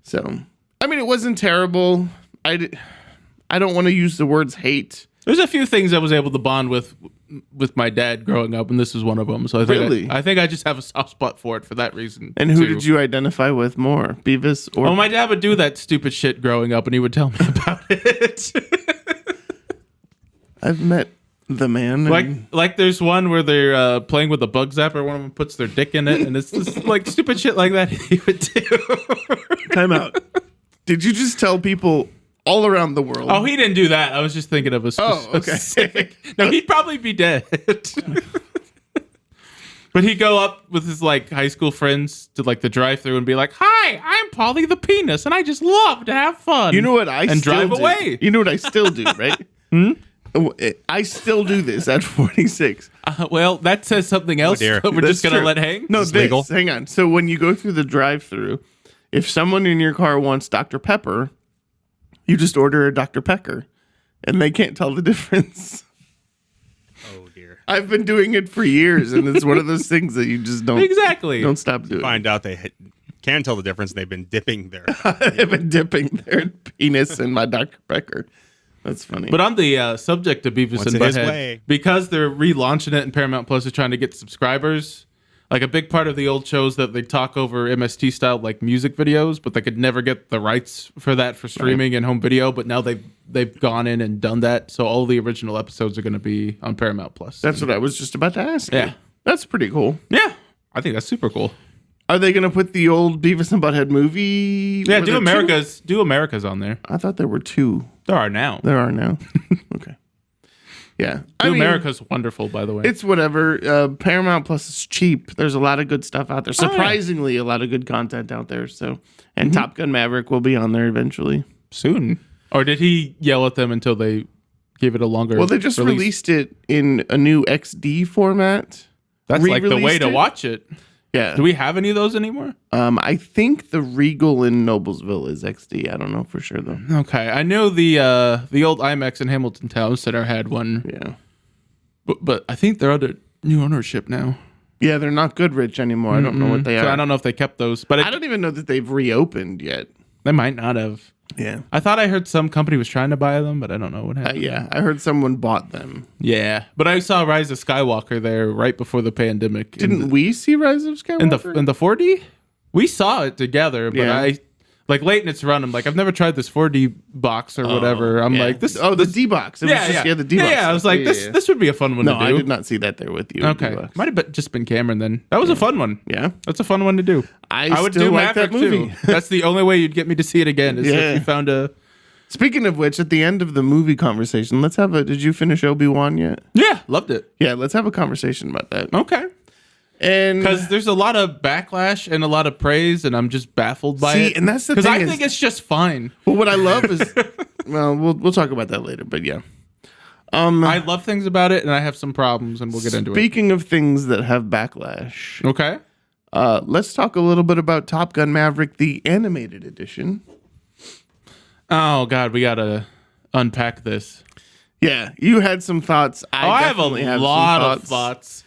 [SPEAKER 1] So, I mean, it wasn't terrible. I don't want to use the words hate.
[SPEAKER 2] There's a few things I was able to bond with my dad growing up, and this is one of them. So I think I just have a soft spot for it for that reason.
[SPEAKER 1] And who did you identify with more, Beavis or?
[SPEAKER 2] Oh, my dad would do that stupid shit growing up, and he would tell me about it.
[SPEAKER 1] I've met the man.
[SPEAKER 2] Like there's one where they're playing with a bug zapper. One of them puts their dick in it, and it's just like stupid shit like that he would do.
[SPEAKER 1] Time out. Did you just tell people all around the world?
[SPEAKER 2] Oh, he didn't do that. I was just thinking of a specific. No, he'd probably be dead. But he'd go up with his like high school friends to like the drive-thru and be like, "Hi, I'm Polly the penis, and I just love to have fun."
[SPEAKER 1] You know what I
[SPEAKER 2] and
[SPEAKER 1] still
[SPEAKER 2] drive
[SPEAKER 1] do?
[SPEAKER 2] away.
[SPEAKER 1] You know what I still do, right? I still do this at 46.
[SPEAKER 2] Well, that says something else. We're
[SPEAKER 1] That's
[SPEAKER 2] just gonna
[SPEAKER 1] true.
[SPEAKER 2] let hang.
[SPEAKER 1] No,
[SPEAKER 3] legal.
[SPEAKER 1] Hang on. So when you go through the drive-thru, if someone in your car wants Dr. Pepper, you just order a Dr. Pepper, and they can't tell the difference.
[SPEAKER 3] Oh dear.
[SPEAKER 1] I've been doing it for years, and it's one of those things that you just don't stop doing.
[SPEAKER 3] Find out they can tell the difference. They've been dipping their
[SPEAKER 1] They've been dipping their penis in my Dr. Pepper. That's funny.
[SPEAKER 2] But on the subject of Beavis
[SPEAKER 3] Once
[SPEAKER 2] and
[SPEAKER 3] it is
[SPEAKER 2] Butthead,
[SPEAKER 3] way.
[SPEAKER 2] because they're relaunching it and Paramount Plus is trying to get subscribers, like a big part of the old shows that they talk over MST style like music videos, but they could never get the rights for that for streaming and home video. But now they've gone in and done that, so all the original episodes are going to be on Paramount Plus.
[SPEAKER 1] That's what I was just about to ask.
[SPEAKER 2] Yeah.
[SPEAKER 1] You. That's pretty cool.
[SPEAKER 2] Yeah, I think that's super cool.
[SPEAKER 1] Are they going to put the old Beavis and Butthead movie?
[SPEAKER 2] Yeah,
[SPEAKER 1] Was
[SPEAKER 2] Do
[SPEAKER 1] there
[SPEAKER 2] America's on there.
[SPEAKER 1] I thought there were 2.
[SPEAKER 2] There are now.
[SPEAKER 1] There are now. Okay. Yeah.
[SPEAKER 2] Do America's wonderful, by the way.
[SPEAKER 1] It's whatever. Paramount Plus is cheap. There's a lot of good stuff out there. Surprisingly, a lot of good content out there. So, and Top Gun Maverick will be on there eventually.
[SPEAKER 2] Soon. Or did he yell at them until they gave it a longer
[SPEAKER 1] Well, they just released it in a new XD format.
[SPEAKER 2] That's like the way to watch it.
[SPEAKER 1] Yeah.
[SPEAKER 2] Do we have any of those anymore?
[SPEAKER 1] I think the Regal in Noblesville is XD. I don't know for sure though.
[SPEAKER 2] Okay, I know the old IMAX in Hamilton Town Center had one.
[SPEAKER 1] Yeah.
[SPEAKER 2] But I think they're under new ownership now.
[SPEAKER 1] Yeah, they're not Goodrich anymore. I don't know what they
[SPEAKER 2] So
[SPEAKER 1] are.
[SPEAKER 2] I don't know if they kept those, but
[SPEAKER 1] I don't even know that they've reopened yet.
[SPEAKER 2] they might not have.
[SPEAKER 1] Yeah.
[SPEAKER 2] I thought I heard some company was trying to buy them, but I don't know what happened.
[SPEAKER 1] Yeah, I heard someone bought them.
[SPEAKER 2] Yeah, but I saw Rise of Skywalker there right before the pandemic.
[SPEAKER 1] Didn't we see Rise of Skywalker?
[SPEAKER 2] in the 4D? We saw it together, but
[SPEAKER 1] Yeah.
[SPEAKER 2] I like late in its run. I'm like, I've never tried this 4D box or whatever. I'm like, this.
[SPEAKER 1] Oh, the D box.
[SPEAKER 2] The D box. Yeah, I was like, this would be a fun one
[SPEAKER 1] No,
[SPEAKER 2] to do.
[SPEAKER 1] I did not see that there with you.
[SPEAKER 2] Okay,
[SPEAKER 1] D-box.
[SPEAKER 2] might have just been Cameron then. That was a fun one.
[SPEAKER 1] Yeah,
[SPEAKER 2] That's a fun one to do.
[SPEAKER 1] I
[SPEAKER 2] would
[SPEAKER 1] still
[SPEAKER 2] do
[SPEAKER 1] like
[SPEAKER 2] Maverick
[SPEAKER 1] that movie.
[SPEAKER 2] too. That's the only way you'd get me to see it again is if you found a.
[SPEAKER 1] Speaking of which, at the end of the movie conversation, let's have a. Did you finish Obi-Wan yet?
[SPEAKER 2] Yeah, loved it.
[SPEAKER 1] Yeah, let's have a conversation about that.
[SPEAKER 2] Okay.
[SPEAKER 1] And
[SPEAKER 2] Because there's a lot of backlash and a lot lot of praise, and I'm just baffled by it.
[SPEAKER 1] and that's the
[SPEAKER 2] because
[SPEAKER 1] thing.
[SPEAKER 2] I think it's just fine.
[SPEAKER 1] Well, what I love is, well, we'll talk about that later. But yeah,
[SPEAKER 2] I love things about it, and I have some problems, and we'll get into it.
[SPEAKER 1] Speaking of things that have backlash,
[SPEAKER 2] Okay.
[SPEAKER 1] let's talk a little bit about Top Gun Maverick, the animated edition.
[SPEAKER 2] Oh God, we gotta unpack this.
[SPEAKER 1] Yeah, you had some thoughts.
[SPEAKER 2] I have a lot of thoughts.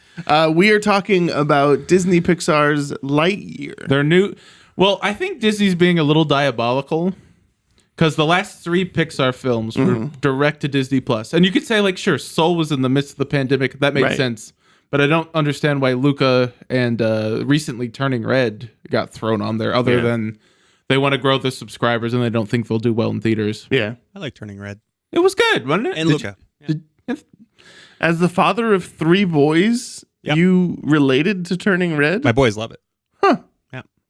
[SPEAKER 1] We are talking about Disney Pixar's Lightyear.
[SPEAKER 2] They're new. Well, I think Disney's being a little diabolical because the last 3 Pixar films were direct to Disney Plus, and you could say like, sure, Soul was in the midst of the pandemic. That made sense, but I don't understand why Luca and recently Turning Red got thrown on there, other than they want to grow the subscribers and they don't think they'll do well in theaters.
[SPEAKER 1] Yeah,
[SPEAKER 3] I like Turning Red.
[SPEAKER 2] It was good, wasn't it?
[SPEAKER 3] And Luca.
[SPEAKER 1] as the father of 3 boys, you related to Turning Red?
[SPEAKER 3] My boys love it.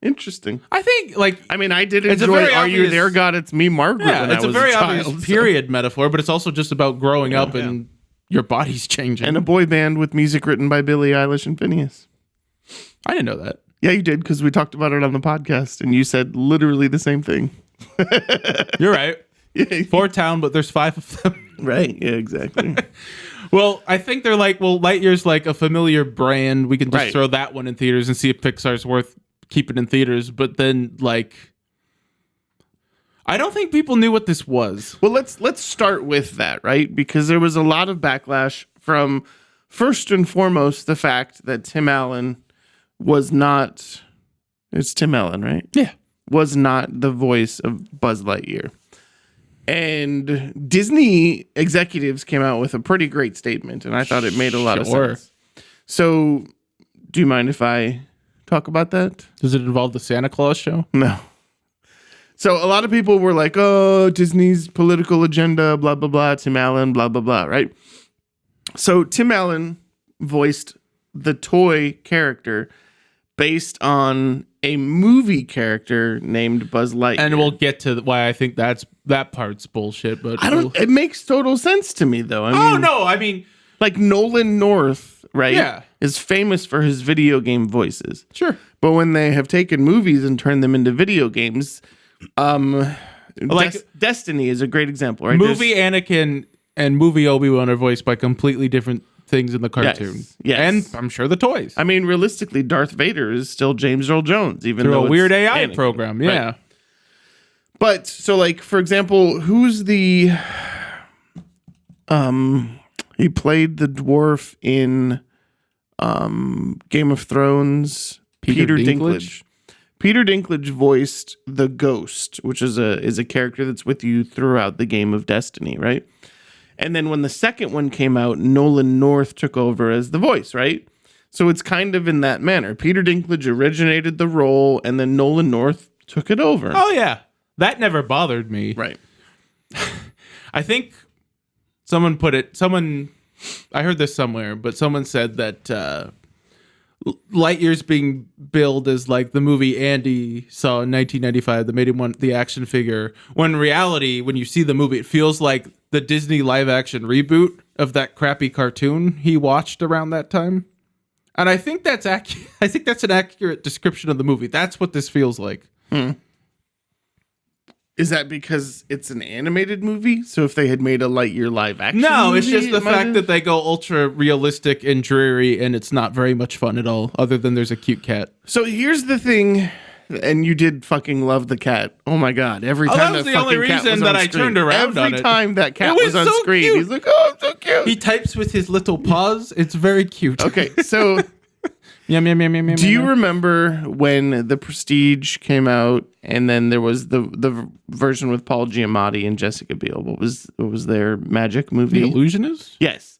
[SPEAKER 1] Interesting.
[SPEAKER 2] I think like
[SPEAKER 1] I mean, I did
[SPEAKER 2] It's a
[SPEAKER 1] enjoy
[SPEAKER 2] very
[SPEAKER 1] "Are You
[SPEAKER 2] obvious-
[SPEAKER 1] There, God? It's Me, Margaret." when
[SPEAKER 2] it's
[SPEAKER 1] I
[SPEAKER 2] a
[SPEAKER 1] was
[SPEAKER 2] very
[SPEAKER 1] child,
[SPEAKER 2] obvious
[SPEAKER 1] so-
[SPEAKER 2] period metaphor, but it's also just about growing up and your body's changing.
[SPEAKER 1] And a boy band with music written by Billie Eilish and Phineas.
[SPEAKER 2] I didn't know that.
[SPEAKER 1] Yeah, you did, because we talked about it on the podcast, and you said literally the same thing.
[SPEAKER 2] You're right.
[SPEAKER 1] Yeah,
[SPEAKER 2] 4 town, but there's 5 of them.
[SPEAKER 1] right. Yeah, exactly.
[SPEAKER 2] Well, I think they're like, well, Lightyear's like a familiar brand. We can just
[SPEAKER 1] Right.
[SPEAKER 2] throw that one in theaters and see if Pixar's worth keeping in theaters. But then, like, I don't think people knew what this was.
[SPEAKER 1] Well, let's start with that, right? Because there was a lot of backlash from, first and foremost, the fact that Tim Allen was not. It's Tim Allen, right?
[SPEAKER 2] Yeah.
[SPEAKER 1] Was not the voice of Buzz Lightyear. And Disney executives came out with a pretty great statement, and I thought it made a lot of sense. So, do you mind if I talk about that?
[SPEAKER 2] Does it involve the Santa Claus show?
[SPEAKER 1] No. So, a lot of people were like, oh, Disney's political agenda, blah, blah, blah, Tim Allen, blah, blah, blah, right? So, Tim Allen voiced the toy character based on a movie character named Buzz Lightyear.
[SPEAKER 2] And we'll get to why I think that part's bullshit. But
[SPEAKER 1] it makes total sense to me, though.
[SPEAKER 2] I mean,
[SPEAKER 1] like Nolan North, right?
[SPEAKER 2] Yeah.
[SPEAKER 1] Is famous for his video game voices.
[SPEAKER 2] Sure.
[SPEAKER 1] But when they have taken movies and turned them into video games, Destiny is a great example, right?
[SPEAKER 2] Movie Anakin and movie Obi-Wan are voiced by completely different things in the cartoon.
[SPEAKER 1] Yes.
[SPEAKER 2] And I'm sure the toys.
[SPEAKER 1] I mean, realistically, Darth Vader is still James Earl Jones, even
[SPEAKER 2] through
[SPEAKER 1] though
[SPEAKER 2] a weird AI
[SPEAKER 1] Anakin,
[SPEAKER 2] program. Yeah.
[SPEAKER 1] Right. But so, like, for example, who's the he played the dwarf in Game of Thrones? Peter Dinklage. Peter Dinklage voiced the Ghost, which is a character that's with you throughout the game of Destiny, right? And then when the second one came out, Nolan North took over as the voice, right? So it's kind of in that manner. Peter Dinklage originated the role, and then Nolan North took it over.
[SPEAKER 2] Oh, yeah. That never bothered me.
[SPEAKER 1] Right.
[SPEAKER 2] I think I heard this somewhere, but someone said that Lightyear's being billed as like the movie Andy saw in 1995 that made him want the action figure. When in reality, when you see the movie, it feels like the Disney live action reboot of that crappy cartoon he watched around that time. And I think that's I think that's an accurate description of the movie. That's what this feels like.
[SPEAKER 1] Is that because it's an animated movie? So if they had made a Lightyear live action
[SPEAKER 2] No, it's
[SPEAKER 1] movie,
[SPEAKER 2] just the fact that they go ultra realistic and dreary, and it's not very much fun at all, other than there's a cute cat.
[SPEAKER 1] So here's the thing, and you did fucking love the cat. Oh my god! Every time
[SPEAKER 2] that was the only reason that I turned around on it.
[SPEAKER 1] Every time that cat
[SPEAKER 2] was
[SPEAKER 1] on
[SPEAKER 2] so
[SPEAKER 1] screen,
[SPEAKER 2] cute.
[SPEAKER 1] he's like, "Oh, I'm so cute."
[SPEAKER 2] He types with his little paws. It's very cute.
[SPEAKER 1] Okay, so
[SPEAKER 2] Yum, yum, yum, yum,
[SPEAKER 1] do you remember when The Prestige came out, and then there was the version with Paul Giamatti and Jessica Biel? What was their magic movie?
[SPEAKER 2] The Illusionist?
[SPEAKER 1] Yes.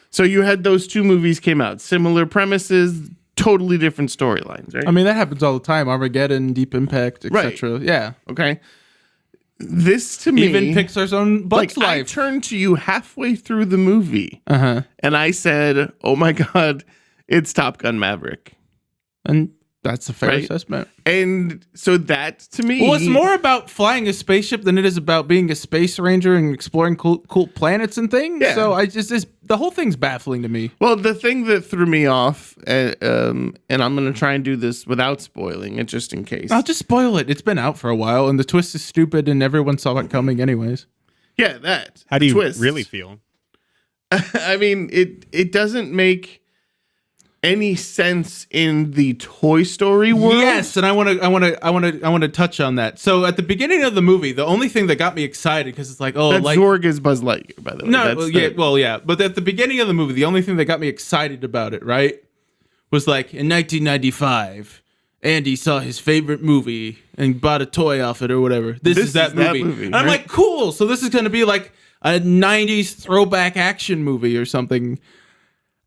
[SPEAKER 1] So you had those two movies came out, similar premises, totally different storylines, right?
[SPEAKER 2] I mean, that happens all the time. Armageddon, Deep Impact, etc.
[SPEAKER 1] Right.
[SPEAKER 2] Yeah.
[SPEAKER 1] Okay. This to me,
[SPEAKER 2] even Pixar's own Bugs
[SPEAKER 1] like, I
[SPEAKER 2] Life.
[SPEAKER 1] turned to you halfway through the movie,
[SPEAKER 2] and
[SPEAKER 1] I said, "Oh my god, it's Top Gun Maverick."
[SPEAKER 2] That's a fair assessment.
[SPEAKER 1] And so that to me,
[SPEAKER 2] well, it's more about flying a spaceship than it is about being a space ranger and exploring cool planets and things.
[SPEAKER 1] Yeah.
[SPEAKER 2] So the whole thing's baffling to me.
[SPEAKER 1] Well, the thing that threw me off, and I'm going to try and do this without spoiling it, just in case.
[SPEAKER 2] I'll just spoil it. It's been out for a while, and the twist is stupid, and everyone saw it coming anyways.
[SPEAKER 1] Yeah, that.
[SPEAKER 3] How do you
[SPEAKER 1] twist.
[SPEAKER 3] really feel?
[SPEAKER 1] I mean, it doesn't make any sense in the Toy Story world.
[SPEAKER 2] Yes, and I want to touch on that. So at the beginning of the movie, the only thing that got me excited, because it's like, oh,
[SPEAKER 1] that
[SPEAKER 2] like
[SPEAKER 1] Zorg is Buzz Lightyear, by the way.
[SPEAKER 2] No, yeah. But at the beginning of the movie, the only thing that got me excited about it, right, was like in 1995, Andy saw his favorite movie and bought a toy off it or whatever. This is that movie. And I'm like, cool. So this is going to be like a 90s throwback action movie or something.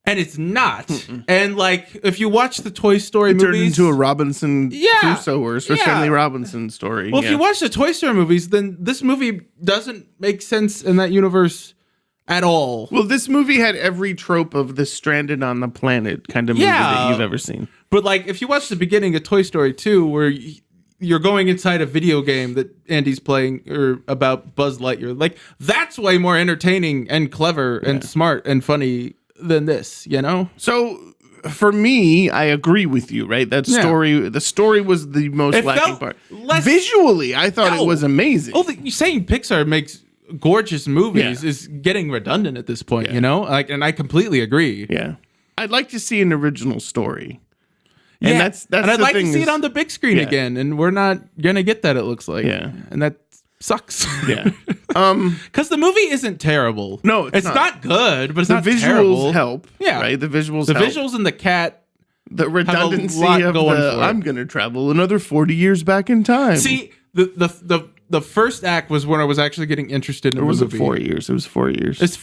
[SPEAKER 2] And it's not. And like, if you watch the Toy Story movies,
[SPEAKER 1] turned into a Robinson Crusoe or Stanley Robinson story.
[SPEAKER 2] Well, if you watch the Toy Story movies, then this movie doesn't make sense in that universe at all.
[SPEAKER 1] Well, this movie had every trope of the stranded on the planet kind of movie that you've ever seen.
[SPEAKER 2] But like, if you watch the beginning of Toy Story 2, where you're going inside a video game that Andy's playing or about Buzz Lightyear, like that's way more entertaining and clever and smart and funny than this, you know?
[SPEAKER 1] So for me, I agree with you, right? That story, the story was the most lacking part. Visually, I thought it was amazing.
[SPEAKER 2] Oh, saying Pixar makes gorgeous movies is getting redundant at this point, you know? Like, and I completely agree.
[SPEAKER 1] Yeah. I'd like to see an original story. And that's
[SPEAKER 2] and I'd
[SPEAKER 1] the
[SPEAKER 2] like
[SPEAKER 1] thing
[SPEAKER 2] to see it on the big screen again, and we're not gonna get that, it looks like.
[SPEAKER 1] Yeah.
[SPEAKER 2] And that sucks.
[SPEAKER 1] Yeah.
[SPEAKER 2] Because the movie isn't terrible.
[SPEAKER 1] No, it's
[SPEAKER 2] not good, but it's
[SPEAKER 1] the
[SPEAKER 2] not
[SPEAKER 1] visuals
[SPEAKER 2] terrible.
[SPEAKER 1] help.
[SPEAKER 2] Yeah.
[SPEAKER 1] Right? The visuals
[SPEAKER 2] The
[SPEAKER 1] help.
[SPEAKER 2] visuals and the cat.
[SPEAKER 1] The redundancy
[SPEAKER 2] lot
[SPEAKER 1] of
[SPEAKER 2] going
[SPEAKER 1] the
[SPEAKER 2] for it.
[SPEAKER 1] I'm going to travel another 40 years back in time.
[SPEAKER 2] See, the first act was when I was actually getting interested in the
[SPEAKER 1] or was
[SPEAKER 2] movie.
[SPEAKER 1] it 4 years? It was 4 years.
[SPEAKER 2] It's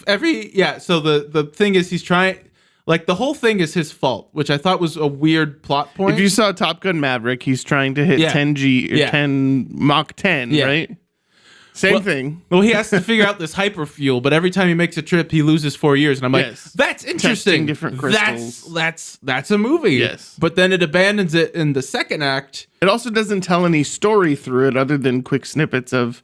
[SPEAKER 2] so the thing is he's trying, like, the whole thing is his fault, which I thought was a weird plot point.
[SPEAKER 1] If you saw Top Gun Maverick, he's trying to hit 10G or 10 Mach 10, right? Same thing.
[SPEAKER 2] Well, he has to figure out this hyperfuel, but every time he makes a trip, he loses 4 years. And I'm like, that's interesting.
[SPEAKER 1] Testing different crystals.
[SPEAKER 2] That's a movie.
[SPEAKER 1] Yes.
[SPEAKER 2] But then it abandons it in the second act.
[SPEAKER 1] It also doesn't tell any story through it other than quick snippets of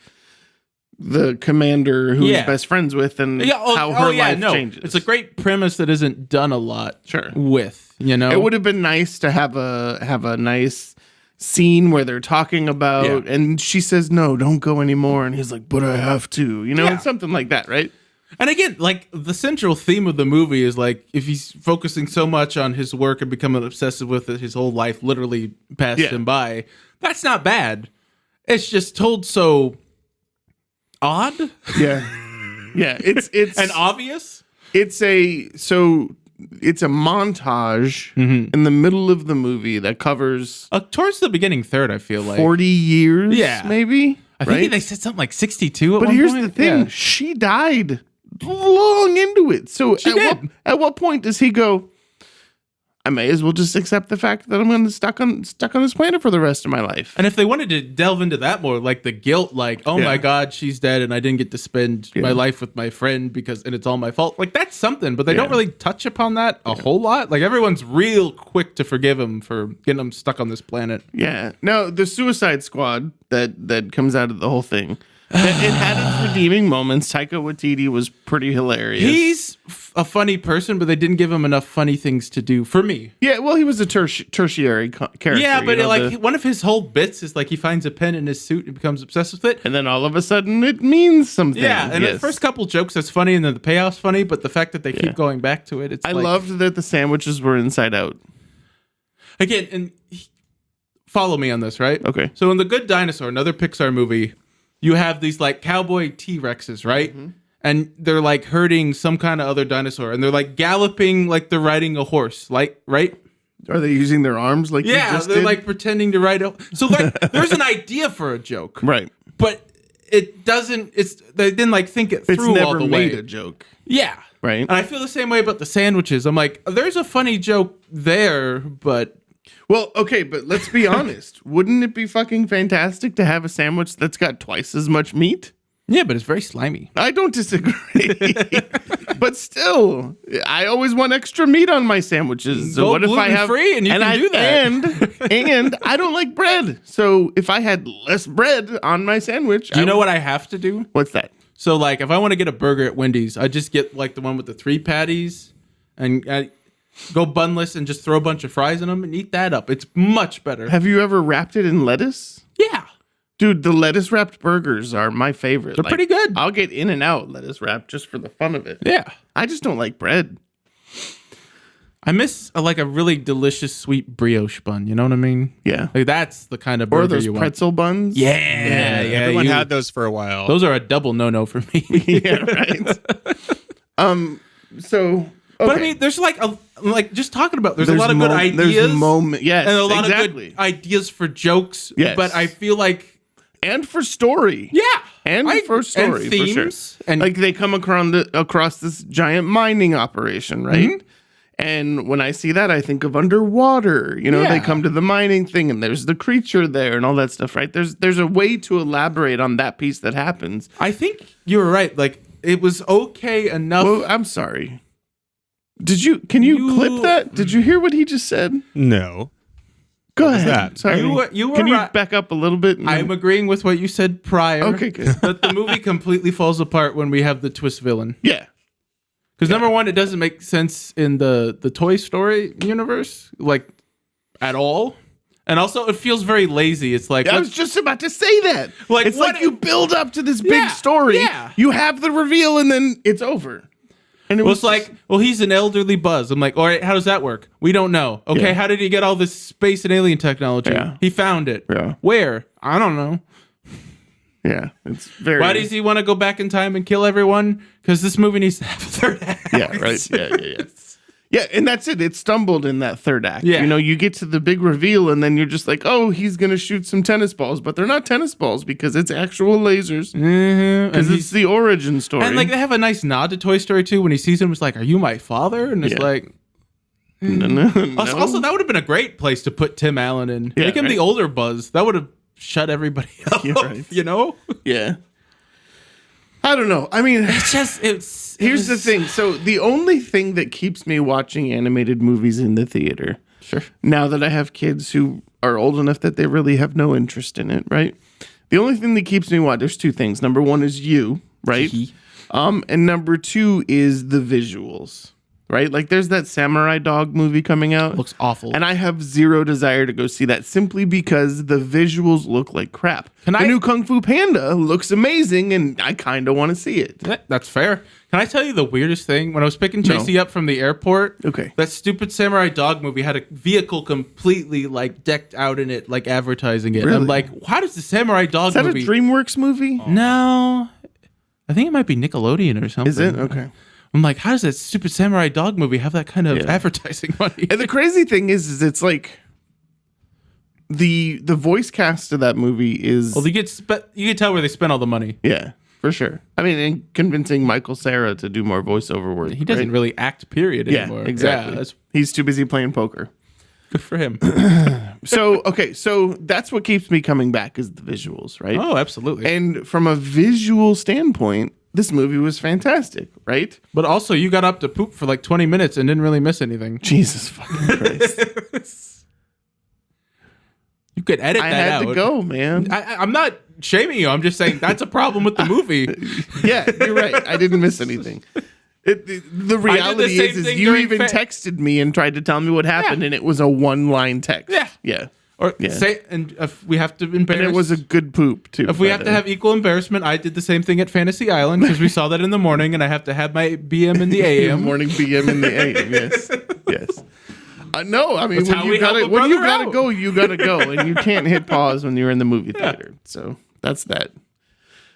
[SPEAKER 1] the commander who he's best friends with and how her life changes.
[SPEAKER 2] It's a great premise that isn't done a lot with, you know?
[SPEAKER 1] It would have been nice to have a nice scene where they're talking about and she says, no, don't go anymore. And he's like, but I have to, you know, something like that, right?
[SPEAKER 2] And again, like, the central theme of the movie is, like, if he's focusing so much on his work and becoming obsessive with it, his whole life literally passed him by. That's not bad. It's just told so odd.
[SPEAKER 1] Yeah. Yeah. It's
[SPEAKER 2] and obvious.
[SPEAKER 1] It's a montage in the middle of the movie that covers
[SPEAKER 2] towards the beginning third, I feel like
[SPEAKER 1] 40 years, maybe.
[SPEAKER 2] I think they said something like 62 at
[SPEAKER 1] but
[SPEAKER 2] one
[SPEAKER 1] here's
[SPEAKER 2] point.
[SPEAKER 1] the thing, she died long into it. So at what point does he go, I may as well just accept the fact that I'm going to stuck on this planet for the rest of my life.
[SPEAKER 2] And if they wanted to delve into that more, like the guilt, like, oh my God, she's dead and I didn't get to spend my life with my friend and it's all my fault. Like, that's something, but they don't really touch upon that a whole lot. Like, everyone's real quick to forgive him for getting him stuck on this planet. Yeah.
[SPEAKER 1] Now, the Suicide Squad that comes out of the whole thing, it had its redeeming moments. Taika Waititi was pretty hilarious.
[SPEAKER 2] He's a funny person, but they didn't give him enough funny things to do for me.
[SPEAKER 1] Yeah, well, he was a tertiary character.
[SPEAKER 2] Yeah, but one of his whole bits is like he finds a pen in his suit and becomes obsessed with it.
[SPEAKER 1] And then all of a sudden it means something.
[SPEAKER 2] Yeah, and the first couple jokes, that's funny, and then the payoff's funny, but the fact that they keep going back to it,
[SPEAKER 1] I loved that the sandwiches were inside out.
[SPEAKER 2] Again, and follow me on this, right?
[SPEAKER 1] Okay.
[SPEAKER 2] So in The Good Dinosaur, another Pixar movie, you have these like cowboy T-Rexes, right? Mm-hmm. And they're like herding some kind of other dinosaur, and they're like galloping like they're riding a horse, like, right?
[SPEAKER 1] Are they using their arms like you just
[SPEAKER 2] they're
[SPEAKER 1] did?
[SPEAKER 2] like pretending to ride a... So like there's an idea for a joke.
[SPEAKER 1] Right.
[SPEAKER 2] But it doesn't, they didn't like think it through
[SPEAKER 1] never
[SPEAKER 2] all the
[SPEAKER 1] made
[SPEAKER 2] way.
[SPEAKER 1] a joke.
[SPEAKER 2] Yeah.
[SPEAKER 1] Right.
[SPEAKER 2] And I feel the same way about the sandwiches. I'm like, there's a funny joke there, but...
[SPEAKER 1] Well, okay, but let's be honest. Wouldn't it be fucking fantastic to have a sandwich that's got twice as much meat?
[SPEAKER 2] Yeah, but it's very slimy.
[SPEAKER 1] I don't disagree. But still, I always want extra meat on my sandwiches. So
[SPEAKER 2] Go
[SPEAKER 1] what if I have
[SPEAKER 2] gluten-free and you can do that.
[SPEAKER 1] And I don't like bread. So if I had less bread on my sandwich,
[SPEAKER 2] Do you know what I have to do?
[SPEAKER 1] What's that?
[SPEAKER 2] So like if I want to get a burger at Wendy's, I just get like the one with the 3 patties and I go bunless and just throw a bunch of fries in them and eat that up. It's much better.
[SPEAKER 1] Have you ever wrapped it in lettuce?
[SPEAKER 2] Yeah.
[SPEAKER 1] Dude, the lettuce wrapped burgers are my favorite.
[SPEAKER 2] They're pretty good.
[SPEAKER 1] I'll get In-N-Out lettuce wrap just for the fun of it.
[SPEAKER 2] Yeah.
[SPEAKER 1] I just don't like bread.
[SPEAKER 2] I miss like a really delicious sweet brioche bun. You know what I mean?
[SPEAKER 1] Yeah.
[SPEAKER 2] Like that's the kind of burger
[SPEAKER 1] or those
[SPEAKER 2] you want.
[SPEAKER 1] pretzel buns.
[SPEAKER 2] Yeah.
[SPEAKER 3] Everyone had those for a while.
[SPEAKER 2] Those are a double no-no for me.
[SPEAKER 1] Yeah, right. So... Okay.
[SPEAKER 2] But I mean, there's just talking about, there's a lot of good ideas.
[SPEAKER 1] There's yes,
[SPEAKER 2] and a lot of good ideas for jokes.
[SPEAKER 1] Yes.
[SPEAKER 2] But I feel like...
[SPEAKER 1] And for story.
[SPEAKER 2] Yeah.
[SPEAKER 1] And for story,
[SPEAKER 2] and themes,
[SPEAKER 1] for sure.
[SPEAKER 2] And
[SPEAKER 1] like they come across this giant mining operation, right? Mm-hmm. And when I see that, I think of underwater. You know, they come to the mining thing and there's the creature there and all that stuff, right? There's a way to elaborate on that piece that happens.
[SPEAKER 2] I think you were right. Like, it was okay enough.
[SPEAKER 1] Well, I'm sorry. Can you clip that? Did you hear what he just said?
[SPEAKER 3] No.
[SPEAKER 1] Go ahead.
[SPEAKER 3] That?
[SPEAKER 1] Sorry.
[SPEAKER 2] You were
[SPEAKER 1] Can you
[SPEAKER 2] right.
[SPEAKER 1] back up a little bit?
[SPEAKER 2] I'm agreeing with what you said prior.
[SPEAKER 1] Okay, good.
[SPEAKER 2] But the movie completely falls apart when we have the twist villain.
[SPEAKER 1] Yeah.
[SPEAKER 2] Because number one, it doesn't make sense in the Toy Story universe, like, at all. And also, it feels very lazy. It's like...
[SPEAKER 1] I was just about to say that.
[SPEAKER 2] Like,
[SPEAKER 1] it's like you build up to this big story.
[SPEAKER 2] Yeah.
[SPEAKER 1] You have the reveal, and then it's over. And
[SPEAKER 2] it's like, well, he's an elderly Buzz. I'm like, all right, how does that work? We don't know. Okay, how did he get all this space and alien technology?
[SPEAKER 1] Yeah.
[SPEAKER 2] He found it.
[SPEAKER 1] Yeah.
[SPEAKER 2] Where? I don't know.
[SPEAKER 1] Yeah, it's very.
[SPEAKER 2] Why does he want to go back in time and kill everyone? Because this movie needs to have a third act.
[SPEAKER 1] Yeah, right. Yeah. Yeah, and that's it. It stumbled in that third act.
[SPEAKER 2] Yeah.
[SPEAKER 1] You know, you get to the big reveal, and then you're just like, oh, he's going to shoot some tennis balls. But they're not tennis balls because it's actual lasers. Because it's the origin story.
[SPEAKER 2] And like they have a nice nod to Toy Story 2 when he sees him. It's like, are you my father? And it's like...
[SPEAKER 1] No.
[SPEAKER 2] Also, that would have been a great place to put Tim Allen in.
[SPEAKER 1] Yeah,
[SPEAKER 2] Make him the older Buzz. That would have shut everybody up, you know?
[SPEAKER 1] Yeah. I don't know. I mean, here's the thing. So the only thing that keeps me watching animated movies in the theater,
[SPEAKER 2] sure,
[SPEAKER 1] now that I have kids who are old enough that they really have no interest in it, right? The only thing that keeps me watching, there's two things. Number one is you, right? And number two is the visuals. Right? Like there's that Samurai Dog movie coming out.
[SPEAKER 2] Looks awful.
[SPEAKER 1] And I have zero desire to go see that simply because the visuals look like crap. The new Kung Fu Panda looks amazing and I kind of want to see it.
[SPEAKER 2] That's fair. Can I tell you the weirdest thing? When I was picking Tracy up from the airport, that stupid Samurai Dog movie had a vehicle completely like decked out in it, like advertising it. Really? I'm like, how does the Samurai Dog movie...
[SPEAKER 1] Is that a DreamWorks movie?
[SPEAKER 2] No. I think it might be Nickelodeon or something.
[SPEAKER 1] Is it? Okay.
[SPEAKER 2] I'm like, how does that stupid Samurai Dog movie have that kind of advertising money?
[SPEAKER 1] And the crazy thing is it's like the voice cast of that movie is.
[SPEAKER 2] Well, you can tell where they spent all the money.
[SPEAKER 1] Yeah, for sure. I mean, and convincing Michael Cera to do more voiceover work.
[SPEAKER 2] He doesn't really act, period, anymore.
[SPEAKER 1] Yeah, exactly. He's too busy playing poker.
[SPEAKER 2] Good for him.
[SPEAKER 1] So that's what keeps me coming back is the visuals, right?
[SPEAKER 2] Oh, absolutely.
[SPEAKER 1] And from a visual standpoint, this movie was fantastic, right?
[SPEAKER 2] But also, you got up to poop for like 20 minutes and didn't really miss anything.
[SPEAKER 1] Jesus fucking Christ.
[SPEAKER 2] You could edit that out.
[SPEAKER 1] I had to go, man.
[SPEAKER 2] I'm not shaming you. I'm just saying that's a problem with the movie.
[SPEAKER 1] Yeah, you're right. I didn't miss anything. The reality is you even texted me and tried to tell me what happened, and it was a one-line text. Yeah.
[SPEAKER 2] Say, and if we have to embarrass,
[SPEAKER 1] and it was a good poop too.
[SPEAKER 2] If we have to have equal embarrassment, I did the same thing at Fantasy Island because we saw that in the morning, and I have to have my BM in the AM.
[SPEAKER 1] Morning BM in the AM. Yes. No, I mean when you gotta go, you gotta go, and you can't hit pause when you're in the movie theater. So that's that.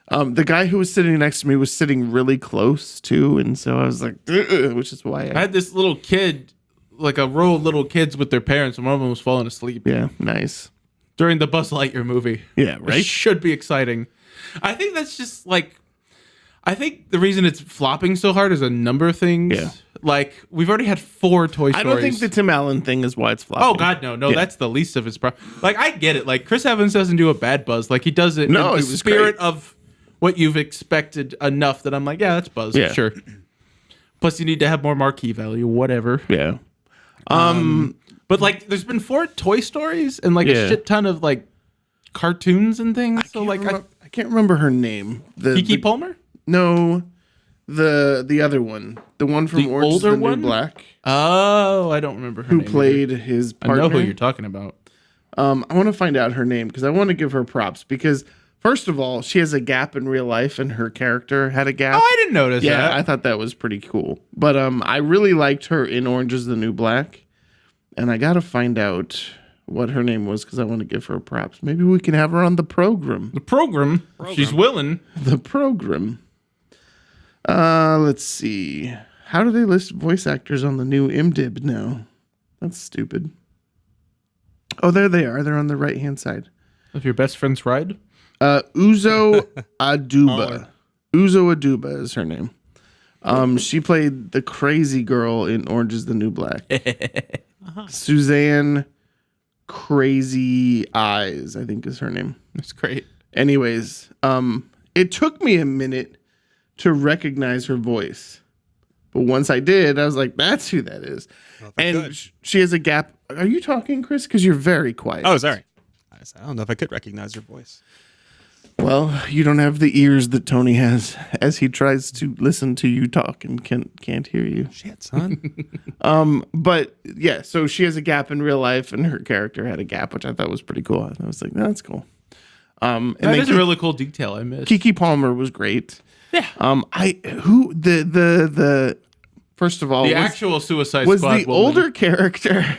[SPEAKER 1] The guy who was sitting next to me was sitting really close too, and so I was like, which is why
[SPEAKER 2] I had this little kid. Like a row of little kids with their parents, and one of them was falling asleep.
[SPEAKER 1] Yeah, nice.
[SPEAKER 2] During the Buzz Lightyear movie.
[SPEAKER 1] Yeah, right?
[SPEAKER 2] It should be exciting. I think that's just like... I think the reason it's flopping so hard is a number of things.
[SPEAKER 1] Yeah.
[SPEAKER 2] Like, we've already had 4 Toy Stories.
[SPEAKER 1] I don't think the Tim Allen thing is why it's flopping.
[SPEAKER 2] Oh, God, no. No, that's the least of his problems. Like, I get it. Like, Chris Evans doesn't do a bad Buzz. Like, he does it in the spirit of what you've expected enough that I'm like, yeah, that's Buzz. Yeah. Sure. Plus, you need to have more marquee value, whatever.
[SPEAKER 1] Yeah.
[SPEAKER 2] But like, there's been 4 Toy Stories and like a shit ton of like cartoons and things.
[SPEAKER 1] I can't remember her name.
[SPEAKER 2] Kiki Palmer?
[SPEAKER 1] No, the other one, the one from Orange is the New Black.
[SPEAKER 2] Oh, I don't remember her name.
[SPEAKER 1] Who played his partner?
[SPEAKER 2] I know who you're talking about.
[SPEAKER 1] I want to find out her name because I want to give her props because. First of all, she has a gap in real life, and her character had a gap.
[SPEAKER 2] Oh, I didn't notice that.
[SPEAKER 1] Yeah, I thought that was pretty cool. But I really liked her in Orange is the New Black, and I got to find out what her name was because I want to give her props. Maybe we can have her on the program.
[SPEAKER 2] The program? She's willing.
[SPEAKER 1] The program. Let's see. How do they list voice actors on the new IMDb now? That's stupid. Oh, there they are. They're on the right-hand side.
[SPEAKER 2] Of your best friend's ride?
[SPEAKER 1] Uzo Aduba. Uzo Aduba is her name. She played the crazy girl in Orange is the New Black. Suzanne Crazy Eyes, I think is her name.
[SPEAKER 2] That's great.
[SPEAKER 1] Anyways, it took me a minute to recognize her voice. But once I did, I was like, that's who that is. Well, and she has a gap. Are you talking, Chris? Because you're very quiet.
[SPEAKER 3] Oh, sorry. I don't know if I could recognize her voice.
[SPEAKER 1] Well, you don't have the ears that Tony has as he tries to listen to you talk and can't hear you.
[SPEAKER 3] Shit, son.
[SPEAKER 1] But yeah, so she has a gap in real life and her character had a gap, which I thought was pretty cool. I was like, that's cool.
[SPEAKER 2] And that is a really cool detail I missed.
[SPEAKER 1] Kiki Palmer was great.
[SPEAKER 2] Yeah.
[SPEAKER 1] First of all,
[SPEAKER 2] the actual Suicide
[SPEAKER 1] was
[SPEAKER 2] Squad
[SPEAKER 1] the woman. Older character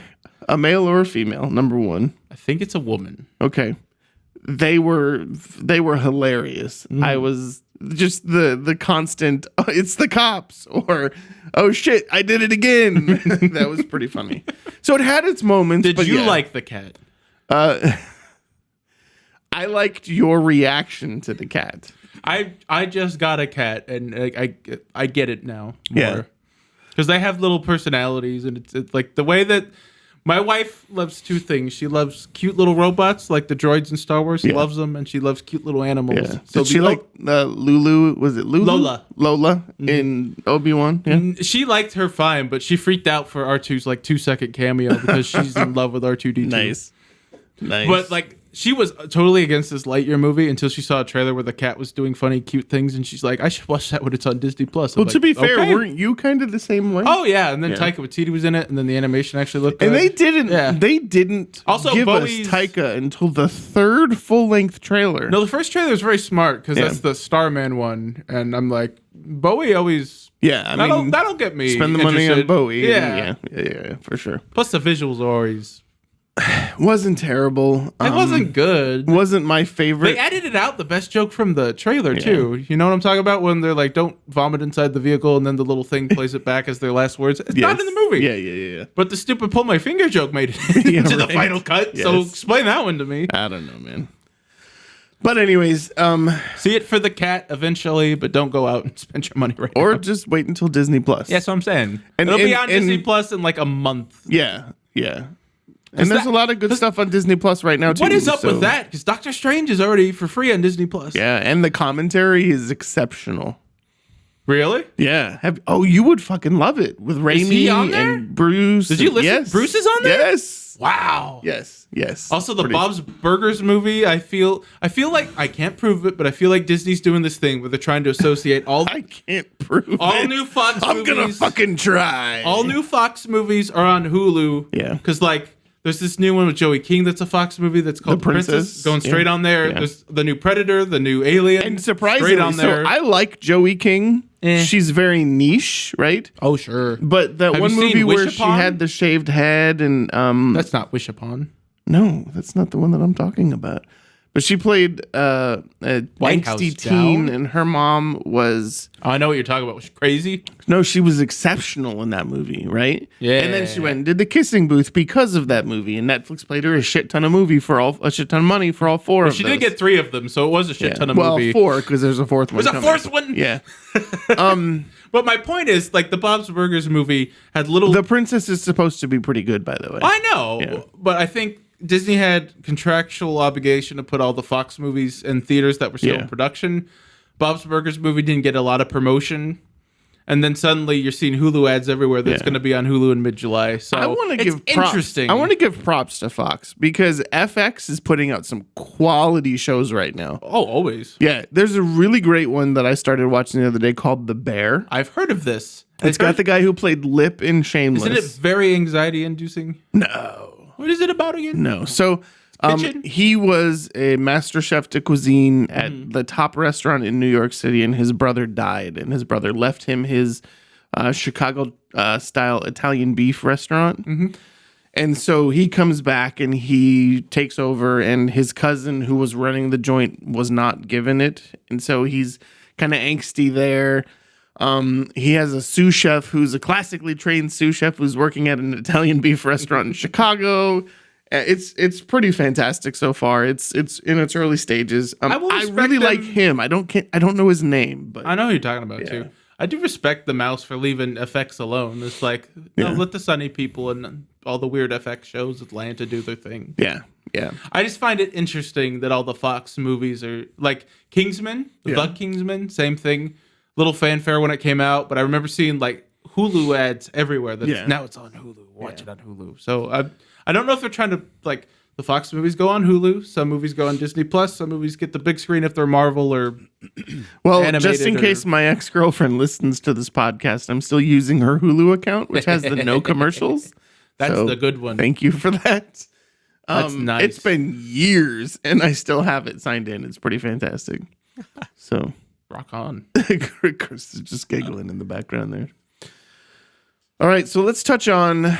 [SPEAKER 1] a male or a female? Number one.
[SPEAKER 2] I think it's a woman.
[SPEAKER 1] Okay. they were hilarious. I was just the constant, oh, it's the cops, or oh shit, I did it again. That was pretty funny. So it had its moments.
[SPEAKER 2] Did you like the cat?
[SPEAKER 1] I liked your reaction to the cat.
[SPEAKER 2] I just got a cat, and I get it now more.
[SPEAKER 1] Yeah.
[SPEAKER 2] Because they have little personalities, and it's like the way that my wife loves two things. She loves cute little robots, like the droids in Star Wars. She loves them, and she loves cute little animals.
[SPEAKER 1] Yeah.
[SPEAKER 2] So
[SPEAKER 1] Did she like Lulu? Was it Lulu? Lola in Obi-Wan. Yeah.
[SPEAKER 2] She liked her fine, but she freaked out for R2's like 2-second cameo because she's in love with R2-D2.
[SPEAKER 1] Nice.
[SPEAKER 2] But like, she was totally against this Lightyear movie until she saw a trailer where the cat was doing funny, cute things, and she's like, "I should watch that when it's on Disney Plus."
[SPEAKER 1] Well, to be fair, weren't you kind of the same way?
[SPEAKER 2] Oh yeah, and then Taika Waititi was in it, and then the animation actually looked good.
[SPEAKER 1] And they didn't
[SPEAKER 2] also
[SPEAKER 1] give
[SPEAKER 2] Bowie's,
[SPEAKER 1] us Taika until the third full-length trailer.
[SPEAKER 2] No, the first trailer is very smart because that's the Starman one, and I'm like, Bowie always.
[SPEAKER 1] Yeah, I mean,
[SPEAKER 2] that'll get me.
[SPEAKER 1] Spend the money on Bowie.
[SPEAKER 2] Yeah,
[SPEAKER 1] for sure.
[SPEAKER 2] Plus the visuals are always.
[SPEAKER 1] Wasn't terrible.
[SPEAKER 2] It wasn't good.
[SPEAKER 1] Wasn't my favorite.
[SPEAKER 2] They edited out the best joke from the trailer too. You know what I'm talking about? When they're like, "Don't vomit inside the vehicle," and then the little thing plays it back as their last words. It's not in the movie.
[SPEAKER 1] Yeah.
[SPEAKER 2] But the stupid pull my finger joke made it into the final cut.
[SPEAKER 1] Yes.
[SPEAKER 2] So explain that one to me.
[SPEAKER 1] I don't know, man. But anyways,
[SPEAKER 2] see it for the cat eventually, but don't go out and spend your money right now.
[SPEAKER 1] Or just wait until Disney Plus.
[SPEAKER 2] Yeah, that's what I'm saying. It'll be on Disney Plus in like a month.
[SPEAKER 1] Yeah. And there's a lot of good stuff on Disney Plus right now, too.
[SPEAKER 2] What is up with that? Because Doctor Strange is already for free on Disney Plus.
[SPEAKER 1] Yeah, and the commentary is exceptional.
[SPEAKER 2] Really?
[SPEAKER 1] Yeah. You would fucking love it with Raimi and Bruce.
[SPEAKER 2] Did you listen?
[SPEAKER 1] Yes.
[SPEAKER 2] Bruce is on there?
[SPEAKER 1] Yes.
[SPEAKER 2] Wow.
[SPEAKER 1] Yes.
[SPEAKER 2] Also, the Bob's Burgers movie, I feel like, I can't prove it, but I feel like Disney's doing this thing where they're trying to associate
[SPEAKER 1] I can't prove
[SPEAKER 2] all
[SPEAKER 1] it.
[SPEAKER 2] new Fox movies.
[SPEAKER 1] I'm gonna fucking try.
[SPEAKER 2] All new Fox movies are on Hulu.
[SPEAKER 1] Yeah.
[SPEAKER 2] Because, like, there's this new one with Joey King that's a Fox movie that's called The Princess. Going straight on there. Yeah. There's the new Predator, the new Alien.
[SPEAKER 1] And surprisingly,
[SPEAKER 2] straight on there.
[SPEAKER 1] So I like Joey King. She's very niche, right?
[SPEAKER 2] Oh, sure.
[SPEAKER 1] But that one movie where she had the shaved head and
[SPEAKER 2] that's not Wish Upon.
[SPEAKER 1] No, that's not the one that I'm talking about. But she played a angsty teen, and her mom was...
[SPEAKER 2] Oh, I know what you're talking about. Was she crazy?
[SPEAKER 1] No, she was exceptional in that movie, right?
[SPEAKER 2] Yeah.
[SPEAKER 1] And then she went and did The Kissing Booth because of that movie, and Netflix played her a shit ton of money for all four of those.
[SPEAKER 2] She did get 3 of them, so it was a shit ton of movie.
[SPEAKER 1] Well, 4, because there's a 4th one.
[SPEAKER 2] There's a 4th one?
[SPEAKER 1] Yeah.
[SPEAKER 2] But my point is, like, the Bob's Burgers movie had little...
[SPEAKER 1] The Princess is supposed to be pretty good, by the way.
[SPEAKER 2] I know, but I think Disney had contractual obligation to put all the Fox movies in theaters that were still in production. Bob's Burgers movie didn't get a lot of promotion. And then suddenly you're seeing Hulu ads everywhere that's going to be on Hulu in mid-July. So
[SPEAKER 1] I want to give
[SPEAKER 2] interesting.
[SPEAKER 1] I want to give props to Fox because FX is putting out some quality shows right now.
[SPEAKER 2] Oh, always.
[SPEAKER 1] Yeah, there's a really great one that I started watching the other day called The Bear.
[SPEAKER 2] I've heard of this.
[SPEAKER 1] It's got the guy who played Lip in Shameless.
[SPEAKER 2] Isn't it very anxiety-inducing?
[SPEAKER 1] No.
[SPEAKER 2] What is it about again?
[SPEAKER 1] No. So he was a master chef de cuisine at the top restaurant in New York City, and his brother died. And his brother left him his Chicago-style Italian beef restaurant. And so he comes back and he takes over, and his cousin who was running the joint was not given it. And so he's kind of angsty there. He has a sous chef who's a classically trained sous chef who's working at an Italian beef restaurant in Chicago. It's pretty fantastic so far. It's in its early stages. I really like him. I don't know his name, but
[SPEAKER 2] I know who you're talking about too. I do respect the mouse for leaving FX alone. It's like, no, let the Sunny people and all the weird FX shows Atlanta do their thing.
[SPEAKER 1] Yeah.
[SPEAKER 2] I just find it interesting that all the Fox movies are like Kingsman, The Kingsman, same thing. Little fanfare when it came out, but I remember seeing like Hulu ads everywhere. Now it's on Hulu. Watch it on Hulu. So I don't know if they're trying to, like, the Fox movies go on Hulu. Some movies go on Disney Plus. Some movies get the big screen if they're Marvel or
[SPEAKER 1] just in case my ex-girlfriend listens to this podcast, I'm still using her Hulu account, which has the no commercials.
[SPEAKER 2] That's the good one.
[SPEAKER 1] Thank you for that.
[SPEAKER 2] That's nice.
[SPEAKER 1] It's been years, and I still have it signed in. It's pretty fantastic. So
[SPEAKER 2] rock on.
[SPEAKER 1] Chris is just giggling in the background there. All right, so let's touch on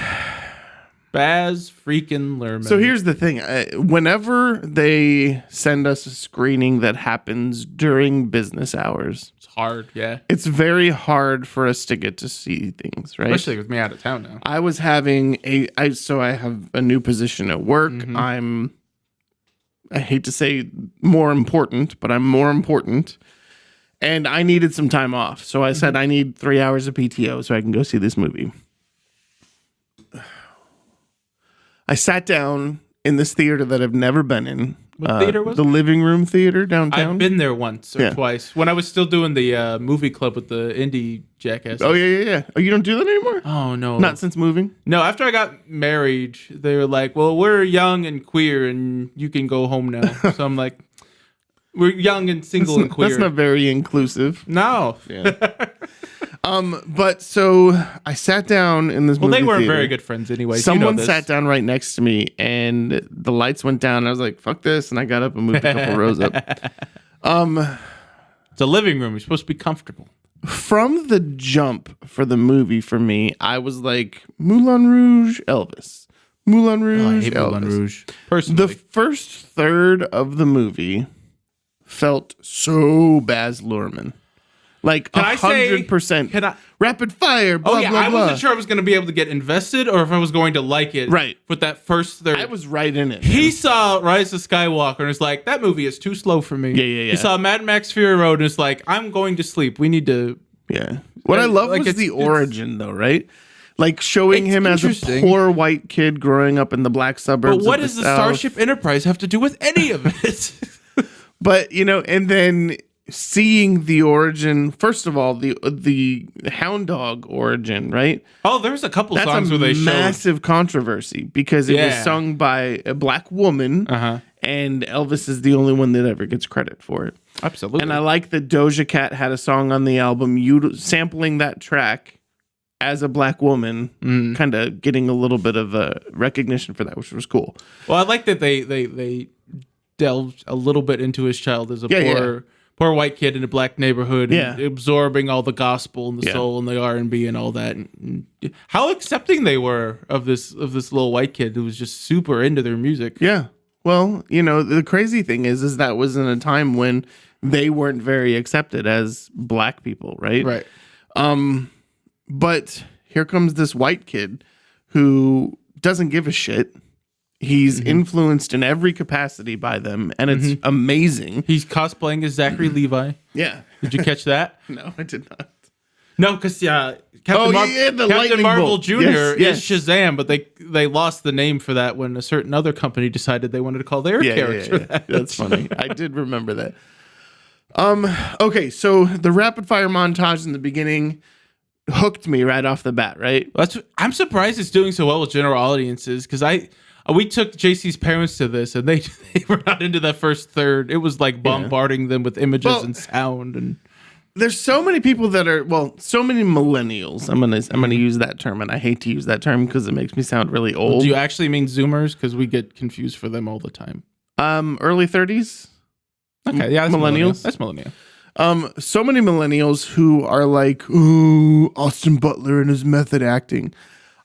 [SPEAKER 2] Baz freaking Luhrmann.
[SPEAKER 1] So here's the thing. Whenever they send us a screening that happens during business hours,
[SPEAKER 2] it's hard, yeah.
[SPEAKER 1] It's very hard for us to get to see things, right?
[SPEAKER 2] Especially with me out of town now.
[SPEAKER 1] I was having so I have a new position at work. I hate to say more important, but I'm more important. And I needed some time off. So I said I need 3 hours of PTO so I can go see this movie. I sat down in this theater that I've never been in.
[SPEAKER 2] What theater was
[SPEAKER 1] the Living Room Theater downtown?
[SPEAKER 2] I've been there once or twice. When I was still doing the movie club with the indie jackasses.
[SPEAKER 1] Oh, yeah. Oh, you don't do that anymore?
[SPEAKER 2] Oh, no.
[SPEAKER 1] Not since moving?
[SPEAKER 2] No, after I got married, they were like, well, we're young and queer and you can go home now. So I'm like, we're young and single and queer.
[SPEAKER 1] That's not very inclusive.
[SPEAKER 2] No.
[SPEAKER 1] Yeah. But so I sat down in this movie
[SPEAKER 2] they weren't
[SPEAKER 1] theater.
[SPEAKER 2] very good friends anyway.
[SPEAKER 1] Someone sat down right next to me and the lights went down. I was like, fuck this. And I got up and moved a couple rows up.
[SPEAKER 2] It's a living room. You're supposed to be comfortable.
[SPEAKER 1] From the jump for the movie for me, I was like, Moulin Rouge, Elvis. Moulin Rouge,
[SPEAKER 2] I hate
[SPEAKER 1] Elvis.
[SPEAKER 2] Moulin Rouge. Personally.
[SPEAKER 1] The first third of the movie felt so Baz Luhrmann. Like 100%. Rapid fire, blah, blah, blah.
[SPEAKER 2] I wasn't sure I was going to be able to get invested or if I was going to like it.
[SPEAKER 1] Right.
[SPEAKER 2] With that first third.
[SPEAKER 1] I was right in it.
[SPEAKER 2] He saw Rise of Skywalker and was like, that movie is too slow for me.
[SPEAKER 1] Yeah.
[SPEAKER 2] He saw Mad Max Fury Road and was like, I'm going to sleep. We need to.
[SPEAKER 1] Yeah. What I love
[SPEAKER 2] like
[SPEAKER 1] was the origin, though, right? Like showing him as a poor white kid growing up in the black suburbs.
[SPEAKER 2] But what does the Starship Enterprise have to do with any of it?
[SPEAKER 1] But, and then seeing the origin, first of all, the Hound Dog origin, right?
[SPEAKER 2] Oh, there's a couple songs where they showed.
[SPEAKER 1] That's a massive controversy because it was sung by a black woman, and Elvis is the only one that ever gets credit for it.
[SPEAKER 2] Absolutely.
[SPEAKER 1] And I like that Doja Cat had a song on the album, sampling that track as a black woman, kind of getting a little bit of recognition for that, which was cool.
[SPEAKER 2] Well, I like that they delved a little bit into his child as a poor white kid in a black neighborhood, and absorbing all the gospel and the soul and the R&B and all that. And how accepting they were of this little white kid who was just super into their music.
[SPEAKER 1] Yeah. Well, the crazy thing is that was in a time when they weren't very accepted as black people, right?
[SPEAKER 2] Right.
[SPEAKER 1] But here comes this white kid who doesn't give a shit. He's influenced in every capacity by them, and it's amazing.
[SPEAKER 2] He's cosplaying as Zachary Levi.
[SPEAKER 1] Yeah.
[SPEAKER 2] Did you catch that?
[SPEAKER 1] No, I did not.
[SPEAKER 2] No, because
[SPEAKER 1] Captain
[SPEAKER 2] Marvel
[SPEAKER 1] Bolt.
[SPEAKER 2] Jr. is Shazam, but they lost the name for that when a certain other company decided they wanted to call their character that.
[SPEAKER 1] That's funny. I did remember that. Okay, so the rapid fire montage in the beginning hooked me right off the bat, right?
[SPEAKER 2] I'm surprised it's doing so well with general audiences because we took JC's parents to this and they were not into that first third. It was like bombarding them with images and sound. And
[SPEAKER 1] there's so many people that are, so many millennials. I'm gonna use that term, and I hate to use that term because it makes me sound really old.
[SPEAKER 2] Do you actually mean Zoomers? Because we get confused for them all the time.
[SPEAKER 1] Early 30s.
[SPEAKER 2] Okay, yeah, that's
[SPEAKER 1] millennials.
[SPEAKER 2] That's millennial.
[SPEAKER 1] So many millennials who are like, "Ooh, Austin Butler and his method acting."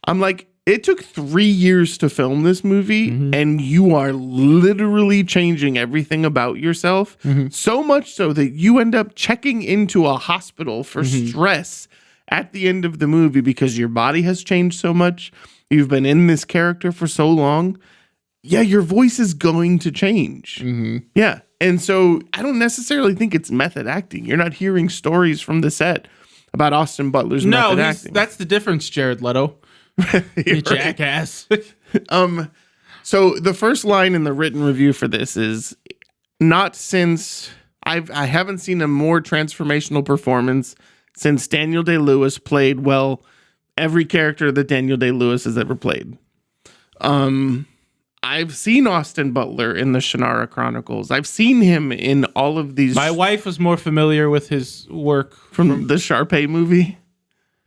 [SPEAKER 1] I'm like, it took 3 years to film this movie, and you are literally changing everything about yourself. So much so that you end up checking into a hospital for stress at the end of the movie because your body has changed so much. You've been in this character for so long. Yeah, your voice is going to change. Yeah. And so I don't necessarily think it's method acting. You're not hearing stories from the set about Austin Butler's method acting.
[SPEAKER 2] That's the difference, Jared Leto. You jackass.
[SPEAKER 1] So the first line in the written review for this is, not since I haven't seen a more transformational performance since Daniel Day-Lewis played, every character that Daniel Day-Lewis has ever played. I've seen Austin Butler in the Shannara Chronicles. I've seen him in all of these.
[SPEAKER 2] My wife was more familiar with his work
[SPEAKER 1] from the Sharpay movie.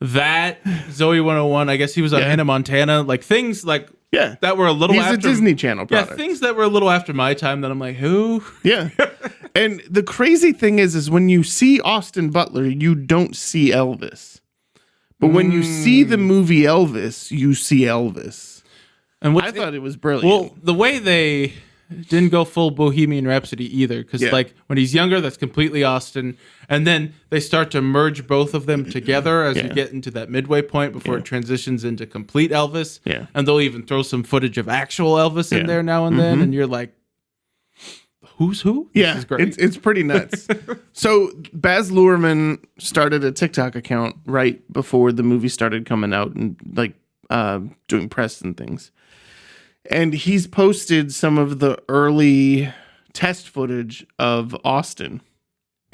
[SPEAKER 2] That Zoe 101, I guess he was on Hannah Montana, like things like that were a little
[SPEAKER 1] He's
[SPEAKER 2] after
[SPEAKER 1] a Disney Channel product.
[SPEAKER 2] Yeah, things that were a little after my time that I'm like, who?
[SPEAKER 1] Yeah. And the crazy thing is when you see Austin Butler, you don't see Elvis. But when you see the movie Elvis, you see Elvis.
[SPEAKER 2] And
[SPEAKER 1] I thought it was brilliant.
[SPEAKER 2] Well, the way they didn't go full Bohemian Rhapsody either, because like when he's younger, that's completely Austin, and then they start to merge both of them together as you get into that midway point before it transitions into complete Elvis.
[SPEAKER 1] Yeah,
[SPEAKER 2] and they'll even throw some footage of actual Elvis in there now and then, and you're like, who's who?
[SPEAKER 1] Yeah, this is great. It's pretty nuts. So Baz Luhrmann started a TikTok account right before the movie started coming out and like doing press and things. And he's posted some of the early test footage of Austin.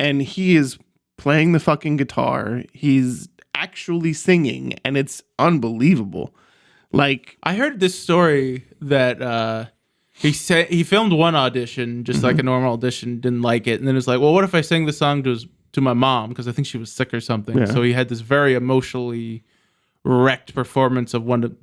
[SPEAKER 1] And he is playing the fucking guitar. He's actually singing, and it's unbelievable. Like,
[SPEAKER 2] I heard this story that he said he filmed one audition, just like a normal audition, didn't like it, and then it's like, well, what if I sang the song to my mom, because I think she was sick or something. Yeah. So he had this very emotionally wrecked performance of one of.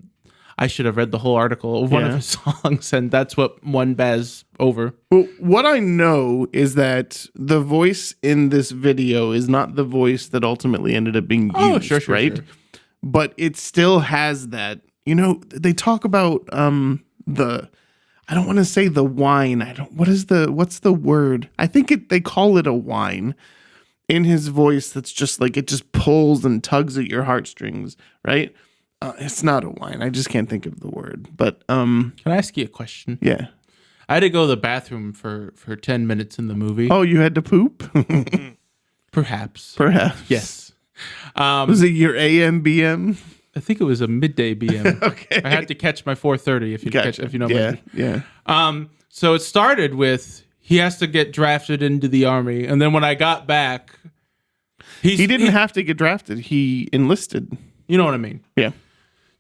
[SPEAKER 2] I should have read the whole article of one of his songs, and that's what won Baz over.
[SPEAKER 1] Well, what I know is that the voice in this video is not the voice that ultimately ended up being used, right? Sure. But it still has that. You know, they talk about the. I don't want to say the whine. What's the word? I think they call it a whine in his voice. That's just like it just pulls and tugs at your heartstrings, right? It's not a whine. I just can't think of the word. But
[SPEAKER 2] can I ask you a question?
[SPEAKER 1] Yeah.
[SPEAKER 2] I had to go to the bathroom for 10 minutes in the movie.
[SPEAKER 1] Oh, you had to poop?
[SPEAKER 2] Perhaps.
[SPEAKER 1] Yes.
[SPEAKER 2] Was
[SPEAKER 1] it your AM BM?
[SPEAKER 2] I think it was a midday BM.
[SPEAKER 1] Okay.
[SPEAKER 2] I had to catch my 4:30 if you know.
[SPEAKER 1] Yeah.
[SPEAKER 2] So it started with he has to get drafted into the army, and then when I got back,
[SPEAKER 1] he didn't have to get drafted. He enlisted.
[SPEAKER 2] You know what I mean?
[SPEAKER 1] Yeah.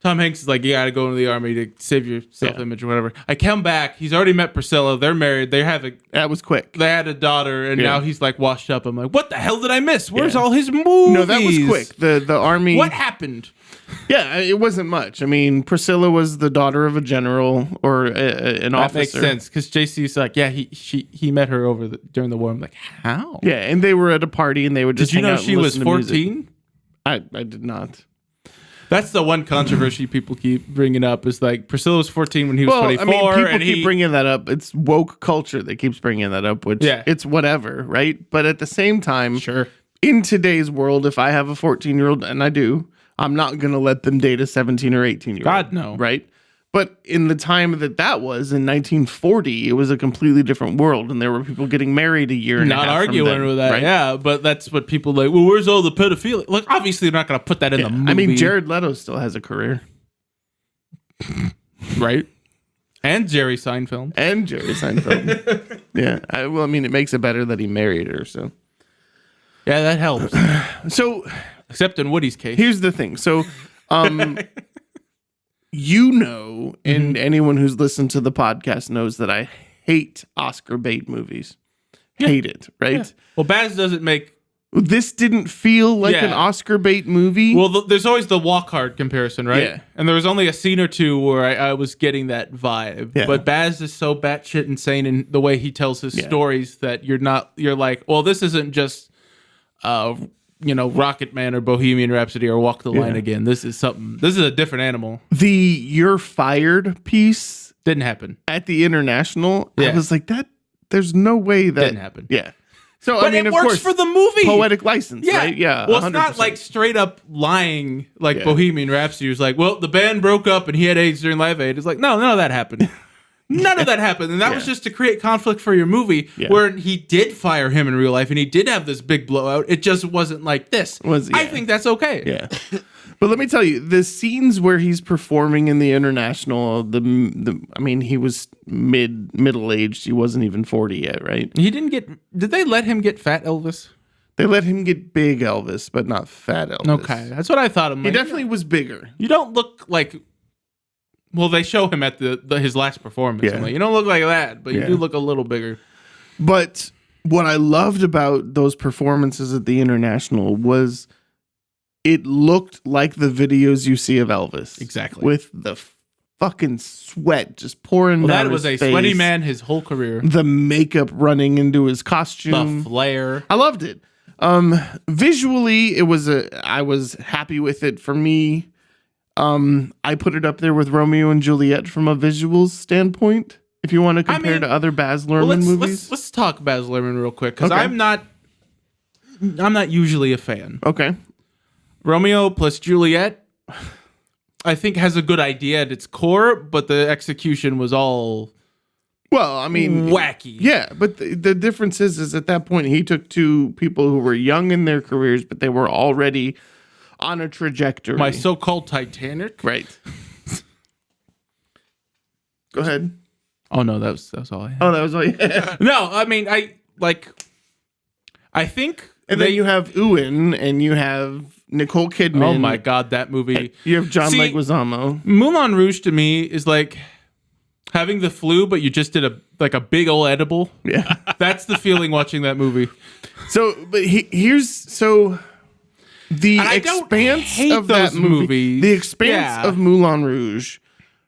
[SPEAKER 2] Tom Hanks is like, you got to go into the army to save your self-image or whatever. I come back. He's already met Priscilla. They're married.
[SPEAKER 1] That was quick.
[SPEAKER 2] They had a daughter, and now he's like washed up. I'm like, what the hell did I miss? Where's all his movies?
[SPEAKER 1] No, that was quick. The army.
[SPEAKER 2] What happened?
[SPEAKER 1] Yeah, it wasn't much. I mean, Priscilla was the daughter of a general or an officer. That
[SPEAKER 2] makes sense because JC's like, yeah, he met her during the war. I'm like, how?
[SPEAKER 1] Yeah, and they were at a party, and they would just.
[SPEAKER 2] Did you know she was 14?
[SPEAKER 1] I did not.
[SPEAKER 2] That's the one controversy people keep bringing up is like Priscilla was 14 when he was 24. I mean,
[SPEAKER 1] people keep bringing that up. It's woke culture that keeps bringing that up, which it's whatever, right? But at the same time, in today's world, if I have a 14-year-old, and I do, I'm not going to let them date a 17 or 18-year-old.
[SPEAKER 2] God, no.
[SPEAKER 1] Right? But in the time that was, in 1940, it was a completely different world, and there were people getting married a year and a half
[SPEAKER 2] Not arguing with that,
[SPEAKER 1] right?
[SPEAKER 2] Yeah, but that's what people like, well, where's all the pedophilia? Like, obviously, they're not going to put that in the movie.
[SPEAKER 1] I mean, Jared Leto still has a career.
[SPEAKER 2] Right? And Jerry Seinfeld.
[SPEAKER 1] Yeah. I mean, it makes it better that he married her, so.
[SPEAKER 2] Yeah, that helps.
[SPEAKER 1] So.
[SPEAKER 2] Except in Woody's case.
[SPEAKER 1] Here's the thing. So, you know, and anyone who's listened to the podcast knows that I hate Oscar bait movies. Hate it, right? Yeah.
[SPEAKER 2] Well, Baz doesn't make...
[SPEAKER 1] This didn't feel like an Oscar bait movie.
[SPEAKER 2] Well, there's always the walk hard comparison, right? Yeah. And there was only a scene or two where I was getting that vibe. Yeah. But Baz is so batshit insane in the way he tells his stories that you're like, well, this isn't just... Rocket Man or Bohemian Rhapsody or Walk the Line Again. This is a different animal.
[SPEAKER 1] The "You're Fired" piece
[SPEAKER 2] didn't happen
[SPEAKER 1] at the International. I was like, there's no way that
[SPEAKER 2] didn't happen.
[SPEAKER 1] Yeah. So
[SPEAKER 2] but it works for the movie.
[SPEAKER 1] Poetic license, right? Yeah.
[SPEAKER 2] Well, 100%. It's not like straight up lying like Bohemian Rhapsody was like, well, the band broke up and he had AIDS during Live Aid. It's like, no, none of that happened. None of that happened. And that was just to create conflict for your movie where he did fire him in real life and he did have this big blowout. It just wasn't like this. I think that's okay.
[SPEAKER 1] Yeah. But let me tell you, the scenes where he's performing in the International, he was middle-aged. He wasn't even 40 yet, right?
[SPEAKER 2] Did they let him get fat Elvis?
[SPEAKER 1] They let him get big Elvis, but not fat Elvis.
[SPEAKER 2] Okay. That's what I thought.
[SPEAKER 1] He definitely was bigger.
[SPEAKER 2] You don't look like... Well, they show him at his last performance. Yeah. Like, you don't look like that, but you do look a little bigger.
[SPEAKER 1] But what I loved about those performances at the International was it looked like the videos you see of Elvis.
[SPEAKER 2] Exactly.
[SPEAKER 1] With the fucking sweat just pouring down his face.
[SPEAKER 2] That was a sweaty man his whole career.
[SPEAKER 1] The makeup running into his costume.
[SPEAKER 2] The flair.
[SPEAKER 1] I loved it. Visually, I was happy with it. For me, I put it up there with Romeo and Juliet from a visuals standpoint. If you want to compare to other Baz Luhrmann movies,
[SPEAKER 2] let's talk Baz Luhrmann real quick because
[SPEAKER 1] Okay.
[SPEAKER 2] I'm not usually a fan.
[SPEAKER 1] Okay.
[SPEAKER 2] Romeo plus Juliet, I think, has a good idea at its core, but the execution was all
[SPEAKER 1] Well, I mean,
[SPEAKER 2] wacky.
[SPEAKER 1] Yeah, but the difference is at that point he took two people who were young in their careers, but they were already on a trajectory.
[SPEAKER 2] My so-called Titanic.
[SPEAKER 1] Right. Go ahead.
[SPEAKER 2] Oh no, that was all I had.
[SPEAKER 1] Oh, that was all. Yeah.
[SPEAKER 2] No, I mean, I think.
[SPEAKER 1] And then you have Ewan, and you have Nicole Kidman.
[SPEAKER 2] Oh my God, that movie.
[SPEAKER 1] You have John Leguizamo.
[SPEAKER 2] Moulin Rouge to me is like having the flu, but you just did a big old edible.
[SPEAKER 1] Yeah.
[SPEAKER 2] That's the feeling watching that movie.
[SPEAKER 1] So, but the expanse of that movie, the expanse of Moulin Rouge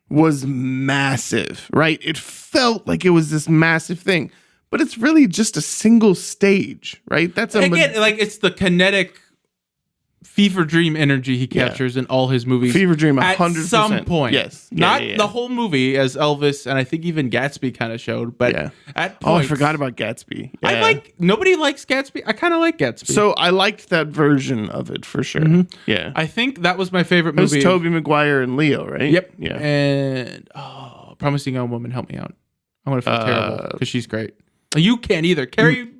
[SPEAKER 1] was massive, right? It felt like it was this massive thing, but it's really just a single stage, right? That's
[SPEAKER 2] it's the kinetic fever dream energy he captures in all his movies.
[SPEAKER 1] Fever dream, 100%.
[SPEAKER 2] At some point.
[SPEAKER 1] Yes.
[SPEAKER 2] Not the whole movie, as Elvis and I think even Gatsby kind of showed, but at points.
[SPEAKER 1] Oh, I forgot about Gatsby. Yeah.
[SPEAKER 2] Nobody likes Gatsby. I kind of like Gatsby.
[SPEAKER 1] So I liked that version of it for sure. Mm-hmm. Yeah.
[SPEAKER 2] I think that was my favorite movie.
[SPEAKER 1] It was Tobey Maguire and Leo, right?
[SPEAKER 2] Yep.
[SPEAKER 1] Yeah.
[SPEAKER 2] And Promising Young Woman, help me out. I'm going to feel terrible because she's great. You can't either.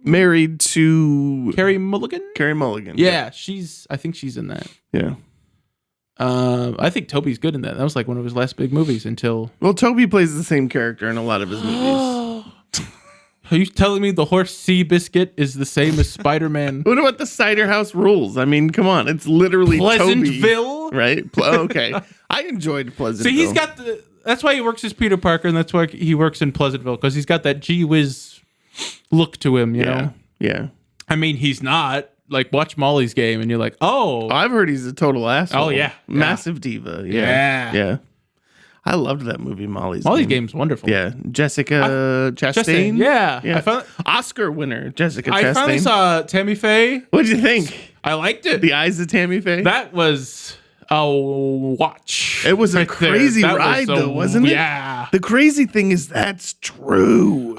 [SPEAKER 1] Married to
[SPEAKER 2] Carey Mulligan?
[SPEAKER 1] Carey Mulligan.
[SPEAKER 2] Yeah, I think she's in that.
[SPEAKER 1] Yeah.
[SPEAKER 2] I think Toby's good in that. That was like one of his last big movies until...
[SPEAKER 1] Well, Toby plays the same character in a lot of his movies.
[SPEAKER 2] Are you telling me the horse Seabiscuit is the same as Spider-Man?
[SPEAKER 1] What about the Cider House Rules? I mean, come on. It's literally
[SPEAKER 2] Pleasantville?
[SPEAKER 1] Toby, right? Okay. I enjoyed Pleasantville.
[SPEAKER 2] See, he's got that's why he works as Peter Parker, and that's why he works in Pleasantville, because he's got that gee whiz look to him, you know?
[SPEAKER 1] Yeah.
[SPEAKER 2] I mean, he's not. Like, watch Molly's Game, and you're like, oh.
[SPEAKER 1] I've heard he's a total asshole.
[SPEAKER 2] Oh, yeah.
[SPEAKER 1] Massive diva. Yeah. I loved that movie, Molly's
[SPEAKER 2] Game's wonderful.
[SPEAKER 1] Yeah. Jessica Chastain.
[SPEAKER 2] Yeah.
[SPEAKER 1] Oscar winner, Jessica Chastain.
[SPEAKER 2] I finally saw Tammy Faye.
[SPEAKER 1] What'd you think?
[SPEAKER 2] I liked it.
[SPEAKER 1] The Eyes of Tammy Faye?
[SPEAKER 2] That was a watch.
[SPEAKER 1] It was a crazy ride, though, wasn't it?
[SPEAKER 2] Yeah.
[SPEAKER 1] The crazy thing is that's true.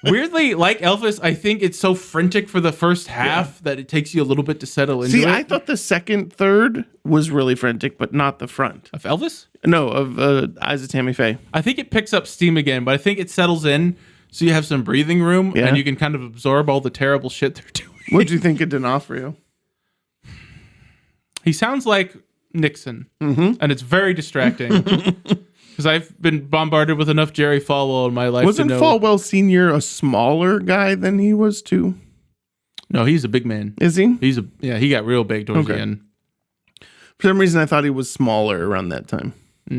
[SPEAKER 2] Weirdly, like Elvis, I think it's so frantic for the first half that it takes you a little bit to settle into it.
[SPEAKER 1] See, I thought the second third was really frantic, but not the front.
[SPEAKER 2] Of Elvis?
[SPEAKER 1] No, of Eyes of Tammy Faye.
[SPEAKER 2] I think it picks up steam again, but I think it settles in so you have some breathing room and you can kind of absorb all the terrible shit they're doing.
[SPEAKER 1] What'd you think of D'Onofrio?
[SPEAKER 2] He sounds like Nixon, and it's very distracting because I've been bombarded with enough Jerry Falwell in my life.
[SPEAKER 1] Wasn't Falwell Sr. a smaller guy than he was too?
[SPEAKER 2] No, he's a big man.
[SPEAKER 1] Is he?
[SPEAKER 2] He got real big towards the end.
[SPEAKER 1] For some reason, I thought he was smaller around that time.
[SPEAKER 2] I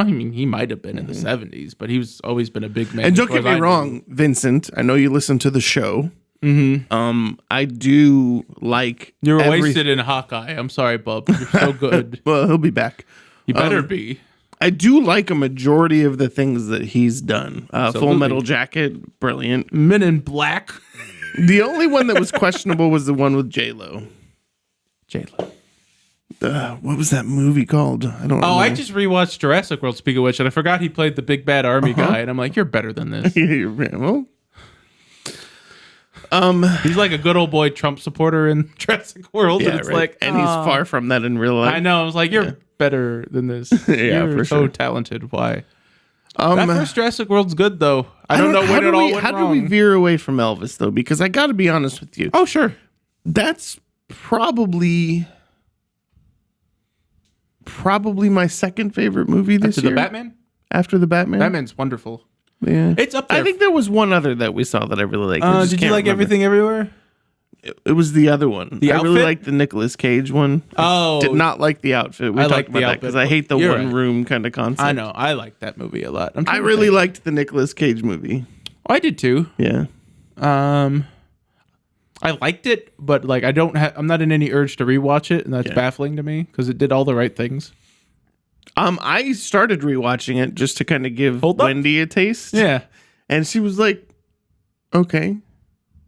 [SPEAKER 2] mean, he might have been in the 70s, but he's always been a big man.
[SPEAKER 1] And don't get me wrong, Vincent. I know you listen to the show. I do like.
[SPEAKER 2] You're wasted in Hawkeye. I'm sorry, bub. You're so good.
[SPEAKER 1] Well, he'll be back.
[SPEAKER 2] He better be.
[SPEAKER 1] I do like a majority of the things that he's done. Full Metal Jacket, brilliant.
[SPEAKER 2] Men in Black.
[SPEAKER 1] The only one that was questionable was the one with J-Lo. What was that movie called? I don't know.
[SPEAKER 2] I just rewatched Jurassic World, speaking of which, and I forgot he played the big bad army guy, and I'm like, you're better than this.
[SPEAKER 1] Well,
[SPEAKER 2] he's like a good old boy Trump supporter in Jurassic World, and it's like,
[SPEAKER 1] and he's far from that in real life.
[SPEAKER 2] I know. I was like, you're better than this.
[SPEAKER 1] You're
[SPEAKER 2] for so talented. Why? That first Jurassic World's good though. I don't know when it all went wrong.
[SPEAKER 1] How do we veer away from Elvis though? Because I got to be honest with you.
[SPEAKER 2] Oh sure,
[SPEAKER 1] that's probably my second favorite movie this year.
[SPEAKER 2] The Batman.
[SPEAKER 1] After the Batman.
[SPEAKER 2] Batman's wonderful.
[SPEAKER 1] Yeah,
[SPEAKER 2] it's up there.
[SPEAKER 1] I think there was one other that we saw that I really liked.
[SPEAKER 2] Did you like Everything Everywhere?
[SPEAKER 1] It was the other one. I really liked the Nicolas Cage one.
[SPEAKER 2] Did
[SPEAKER 1] not like the outfit. We talked about that because I hate the one room kind of concept.
[SPEAKER 2] I know. I liked that movie a lot.
[SPEAKER 1] I really liked the Nicolas Cage movie.
[SPEAKER 2] I did too.
[SPEAKER 1] Yeah.
[SPEAKER 2] I liked it, but like I'm not in any urge to rewatch it, and that's baffling to me because it did all the right things.
[SPEAKER 1] I started rewatching it just to kind of give Wendy a taste.
[SPEAKER 2] Yeah.
[SPEAKER 1] And she was like, okay.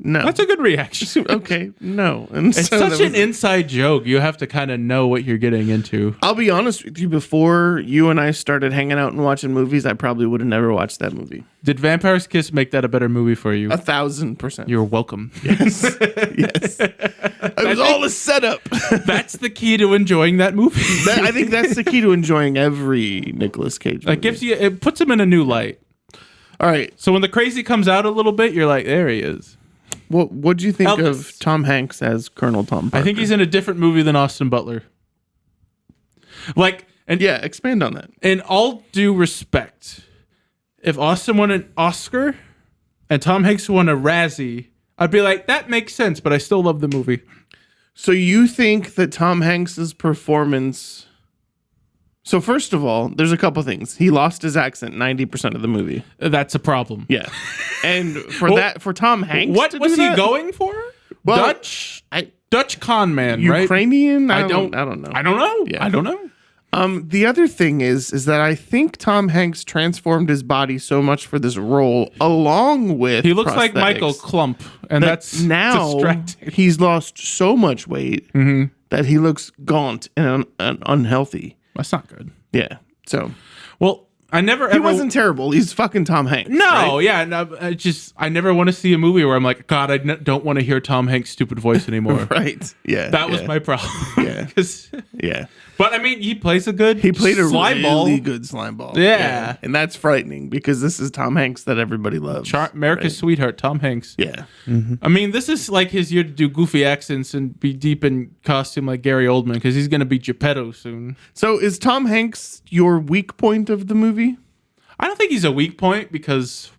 [SPEAKER 1] No.
[SPEAKER 2] That's a good reaction.
[SPEAKER 1] Okay, no. And
[SPEAKER 2] It's such an inside joke. You have to kind of know what you're getting into.
[SPEAKER 1] I'll be honest with you. Before you and I started hanging out and watching movies, I probably would have never watched that movie.
[SPEAKER 2] Did Vampire's Kiss make that a better movie for you?
[SPEAKER 1] 1,000%.
[SPEAKER 2] You're welcome.
[SPEAKER 1] Yes. Yes. It was all a setup.
[SPEAKER 2] That's the key to enjoying that movie.
[SPEAKER 1] I think that's the key to enjoying every Nicolas Cage movie.
[SPEAKER 2] It puts him in a new light.
[SPEAKER 1] All right.
[SPEAKER 2] So when the crazy comes out a little bit, you're like, there he is.
[SPEAKER 1] What do you think
[SPEAKER 2] Elvis.
[SPEAKER 1] of Tom Hanks as Colonel Tom Parker?
[SPEAKER 2] I think he's in a different movie than Austin Butler.
[SPEAKER 1] Expand on that.
[SPEAKER 2] In all due respect, if Austin won an Oscar and Tom Hanks won a Razzie, I'd be like, that makes sense, but I still love the movie.
[SPEAKER 1] So you think that Tom Hanks's performance... So first of all, there's a couple things. He lost his accent 90% of the movie.
[SPEAKER 2] That's a problem.
[SPEAKER 1] Yeah. And for Tom Hanks
[SPEAKER 2] what
[SPEAKER 1] to
[SPEAKER 2] was
[SPEAKER 1] do
[SPEAKER 2] he
[SPEAKER 1] that?
[SPEAKER 2] going for?
[SPEAKER 1] Well,
[SPEAKER 2] Dutch con man, right?
[SPEAKER 1] Ukrainian?
[SPEAKER 2] I don't
[SPEAKER 1] know.
[SPEAKER 2] I don't know.
[SPEAKER 1] Yeah.
[SPEAKER 2] I don't know.
[SPEAKER 1] The other thing is that I think Tom Hanks transformed his body so much for this role, along with
[SPEAKER 2] He looks like
[SPEAKER 1] prosthetics,
[SPEAKER 2] Michael Klump, and that's
[SPEAKER 1] now
[SPEAKER 2] distracting.
[SPEAKER 1] he's lost so much weight that he looks gaunt and unhealthy.
[SPEAKER 2] That's not good.
[SPEAKER 1] Yeah. So
[SPEAKER 2] Well, I never
[SPEAKER 1] he wasn't terrible. He's fucking Tom Hanks.
[SPEAKER 2] No,
[SPEAKER 1] right?
[SPEAKER 2] yeah, no, I never want to see a movie where I'm like, God, I don't want to hear Tom Hanks' stupid voice anymore.
[SPEAKER 1] Right. Yeah.
[SPEAKER 2] That was my problem.
[SPEAKER 1] Yeah.
[SPEAKER 2] 'Cause-
[SPEAKER 1] Yeah.
[SPEAKER 2] But I mean, he plays a good.
[SPEAKER 1] He played a
[SPEAKER 2] slime
[SPEAKER 1] really
[SPEAKER 2] ball.
[SPEAKER 1] good slime ball.
[SPEAKER 2] Yeah.
[SPEAKER 1] And that's frightening because this is Tom Hanks that everybody loves.
[SPEAKER 2] America's sweetheart, Tom Hanks.
[SPEAKER 1] Yeah.
[SPEAKER 2] I mean, this is like his year to do goofy accents and be deep in costume like Gary Oldman because he's going to be Geppetto soon.
[SPEAKER 1] So is Tom Hanks your weak point of the movie?
[SPEAKER 2] I don't think he's a weak point because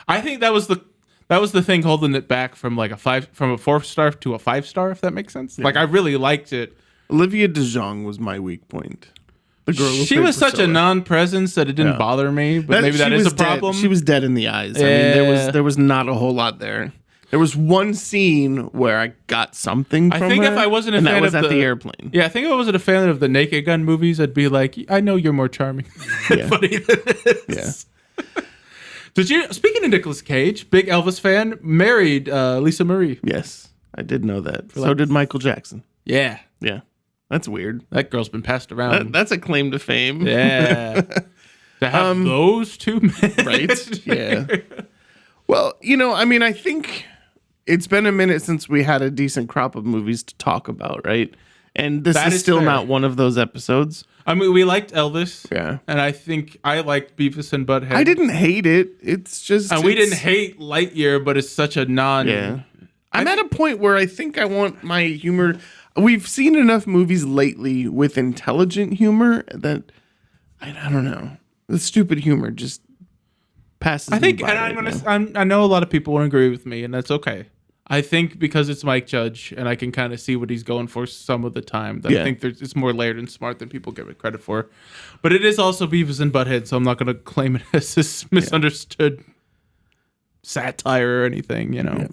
[SPEAKER 2] I think that was the thing holding it back from like a 4-star to a 5-star, if that makes sense. Yeah. Like I really liked it.
[SPEAKER 1] Olivia DeJonge was my weak point. The girl who
[SPEAKER 2] she
[SPEAKER 1] played
[SPEAKER 2] was such
[SPEAKER 1] Priscilla.
[SPEAKER 2] a non-presence that it didn't bother me, but maybe that is a problem.
[SPEAKER 1] She was dead in the eyes. I mean, there was not a whole lot there. There was one scene where I got something from
[SPEAKER 2] I think
[SPEAKER 1] her,
[SPEAKER 2] if I wasn't a
[SPEAKER 1] and
[SPEAKER 2] fan
[SPEAKER 1] that was
[SPEAKER 2] of
[SPEAKER 1] at the airplane.
[SPEAKER 2] Yeah, I think if I wasn't a fan of the Naked Gun movies, I'd be like, I know you're more charming.
[SPEAKER 1] Yeah.
[SPEAKER 2] Funny than this.
[SPEAKER 1] Yeah.
[SPEAKER 2] Did you? Speaking of Nicolas Cage, big Elvis fan, married Lisa Marie.
[SPEAKER 1] Yes, I did know that. So did Michael Jackson.
[SPEAKER 2] Yeah,
[SPEAKER 1] Yeah, that's weird.
[SPEAKER 2] that girl's been passed around.
[SPEAKER 1] That's a claim to fame.
[SPEAKER 2] Yeah, to have those two men,
[SPEAKER 1] Right? Yeah. Well, I mean, I think it's been a minute since we had a decent crop of movies to talk about, right? And this is still
[SPEAKER 2] fair.
[SPEAKER 1] not one of those episodes.
[SPEAKER 2] I mean, we liked Elvis.
[SPEAKER 1] Yeah.
[SPEAKER 2] And I think I liked Beavis and Butthead.
[SPEAKER 1] I didn't hate it. It's just...
[SPEAKER 2] And we didn't hate Lightyear, but it's such a non...
[SPEAKER 1] Yeah. I'm at a point where I think I want my humor... We've seen enough movies lately with intelligent humor that... I don't know. The stupid humor just passes
[SPEAKER 2] I think,
[SPEAKER 1] me by
[SPEAKER 2] and I know a lot of people won't agree with me, and that's okay. I think because it's Mike Judge, and I can kind of see what he's going for some of the time, that I think it's more layered and smart than people give it credit for. But it is also Beavis and Butthead, so I'm not going to claim it as this misunderstood satire or anything,
[SPEAKER 1] Yeah.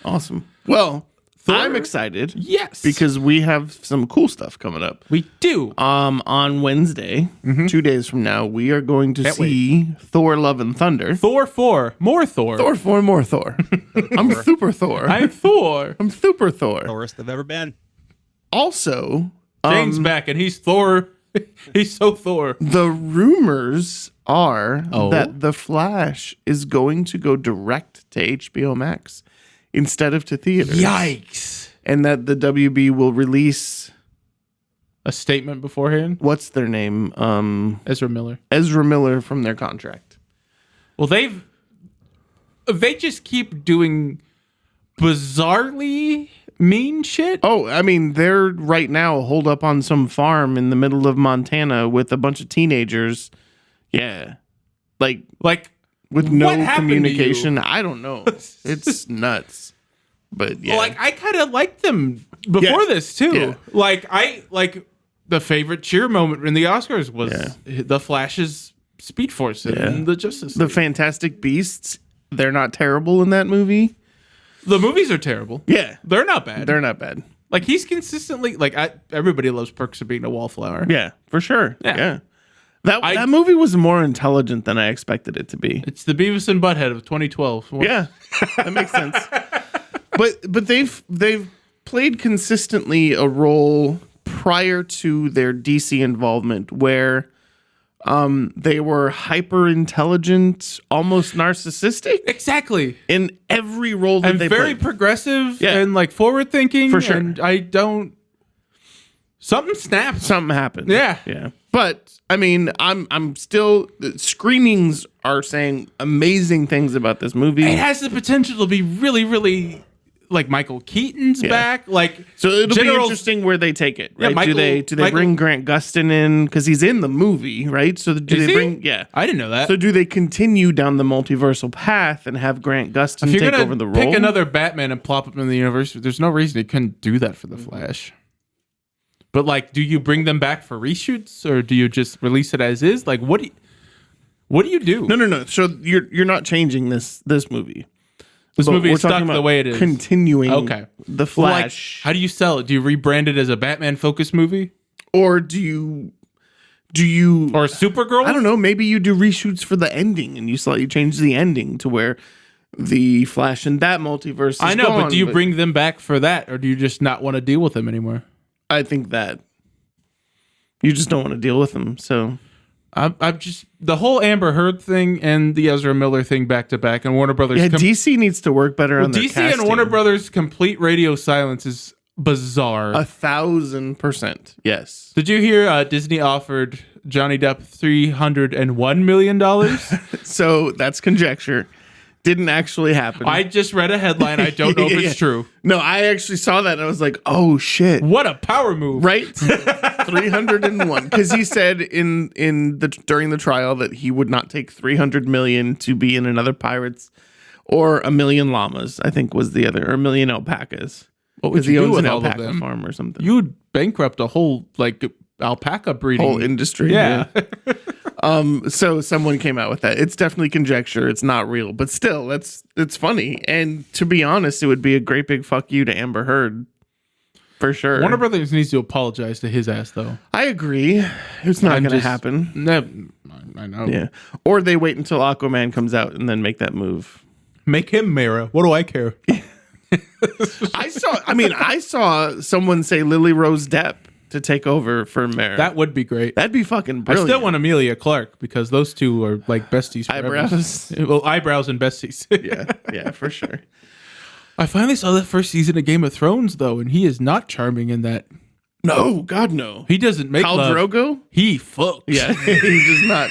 [SPEAKER 1] Awesome. Well, I'm excited.
[SPEAKER 2] Yes.
[SPEAKER 1] Because we have some cool stuff coming up.
[SPEAKER 2] We do.
[SPEAKER 1] On Wednesday, 2 days from now, we are going to see Thor: Love and Thunder.
[SPEAKER 2] Thor 4. More Thor.
[SPEAKER 1] Thor 4, more Thor. I'm Super Thor.
[SPEAKER 2] I'm Thor.
[SPEAKER 1] I'm Super Thor.
[SPEAKER 3] Thorest they've ever been.
[SPEAKER 1] Also,
[SPEAKER 2] Jane's back, and he's Thor. He's so Thor.
[SPEAKER 1] the rumors are that The Flash is going to go direct to HBO Max instead of to theaters.
[SPEAKER 2] Yikes.
[SPEAKER 1] And that the WB will release...
[SPEAKER 2] A statement beforehand?
[SPEAKER 1] What's their name?
[SPEAKER 2] Ezra Miller.
[SPEAKER 1] Ezra Miller from their contract.
[SPEAKER 2] Well, they just keep doing bizarrely mean shit.
[SPEAKER 1] Oh, I mean, they're right now holed up on some farm in the middle of Montana with a bunch of teenagers. Yeah. Like with no communication. I don't know. It's nuts. But yeah.
[SPEAKER 2] Well, I kind of liked them before this too.
[SPEAKER 1] Yeah.
[SPEAKER 2] I the favorite cheer moment in the Oscars was the Flash's Speed Force and the Justice League.
[SPEAKER 1] The Fantastic Beasts, they're not terrible in that movie.
[SPEAKER 2] The movies are terrible.
[SPEAKER 1] Yeah.
[SPEAKER 2] They're not bad.
[SPEAKER 1] They're not bad.
[SPEAKER 2] Like he's consistently everybody loves Perks of Being a Wallflower.
[SPEAKER 1] Yeah, for sure.
[SPEAKER 2] Yeah.
[SPEAKER 1] That movie was more intelligent than I expected it to be.
[SPEAKER 2] It's the Beavis and Butthead of 2012.
[SPEAKER 1] Yeah, that makes sense. but they've played consistently a role prior to their DC involvement where they were hyper intelligent, almost narcissistic.
[SPEAKER 2] Exactly.
[SPEAKER 1] In every role that
[SPEAKER 2] and
[SPEAKER 1] they
[SPEAKER 2] very
[SPEAKER 1] played.
[SPEAKER 2] progressive and like forward thinking.
[SPEAKER 1] For sure.
[SPEAKER 2] And something snapped.
[SPEAKER 1] Something happened.
[SPEAKER 2] Yeah.
[SPEAKER 1] Yeah. But I mean, I'm still screenings are saying amazing things about this movie.
[SPEAKER 2] It has the potential to be really, really like Michael Keaton's back. Like
[SPEAKER 1] so it'll be interesting where they take it, right?
[SPEAKER 2] Yeah,
[SPEAKER 1] do they bring Grant Gustin in because he's in the movie, right? So do they bring
[SPEAKER 2] I didn't know that.
[SPEAKER 1] So do they continue down the multiversal path and have Grant Gustin take over the role?
[SPEAKER 2] Pick another Batman and plop him in the universe. There's no reason he couldn't do that for the Flash. But like, do you bring them back for reshoots or do you just release it as is? Like, what do you do?
[SPEAKER 1] No. So you're not changing this movie.
[SPEAKER 2] This movie is stuck the way it is.
[SPEAKER 1] Continuing the Flash.
[SPEAKER 2] Well, like, how do you sell it? Do you rebrand it as a Batman-focused movie?
[SPEAKER 1] Or do you
[SPEAKER 2] Or Supergirl?
[SPEAKER 1] I don't know. Maybe you do reshoots for the ending and you change the ending to where the Flash in that multiverse is gone,
[SPEAKER 2] but do you bring them back for that? Or do you just not want to deal with them anymore?
[SPEAKER 1] I think that you just don't want to deal with them. So
[SPEAKER 2] I'm just the whole Amber Heard thing and the Ezra Miller thing back to back, and Warner Brothers.
[SPEAKER 1] Yeah, DC needs to work better on their
[SPEAKER 2] DC
[SPEAKER 1] casting.
[SPEAKER 2] and Warner Brothers complete radio silence is bizarre.
[SPEAKER 1] 1,000%. Yes.
[SPEAKER 2] Did you hear Disney offered Johnny Depp $301 million?
[SPEAKER 1] So that's conjecture. Didn't actually happen.
[SPEAKER 2] I just read a headline. I don't know if it's true.
[SPEAKER 1] No, I actually saw that and I was like, oh shit.
[SPEAKER 2] What a power move.
[SPEAKER 1] Right? 301. Because he said during the trial that he would not take 300 million to be in another Pirates or a million llamas, I think was the other, or a million alpacas.
[SPEAKER 2] What would you do with
[SPEAKER 1] an
[SPEAKER 2] all of
[SPEAKER 1] alpaca
[SPEAKER 2] them?
[SPEAKER 1] farm or something.
[SPEAKER 2] You would bankrupt a whole like alpaca breeding
[SPEAKER 1] whole industry.
[SPEAKER 2] Yeah.
[SPEAKER 1] So someone came out with that. It's definitely conjecture. It's not real, but still, it's funny. And to be honest, it would be a great big fuck you to Amber Heard, for sure.
[SPEAKER 2] Warner Brothers needs to apologize to his ass, though.
[SPEAKER 1] I agree. It's not going to happen.
[SPEAKER 2] No, I know.
[SPEAKER 1] Yeah. Or they wait until Aquaman comes out and then make that move.
[SPEAKER 2] Make him Mara. What do I care?
[SPEAKER 1] I saw someone say Lily Rose Depp to take over for Mara.
[SPEAKER 2] That would be great.
[SPEAKER 1] That'd be fucking brilliant.
[SPEAKER 2] I still want Amelia Clark because those two are like besties forever.
[SPEAKER 1] Eyebrows.
[SPEAKER 2] Well, eyebrows and besties.
[SPEAKER 1] yeah, for sure.
[SPEAKER 2] I finally saw that first season of Game of Thrones, though, and he is not charming in that.
[SPEAKER 1] No, God, no.
[SPEAKER 2] He doesn't make
[SPEAKER 1] Khal
[SPEAKER 2] love.
[SPEAKER 1] Drogo?
[SPEAKER 2] He fucks.
[SPEAKER 1] Yeah, he does not.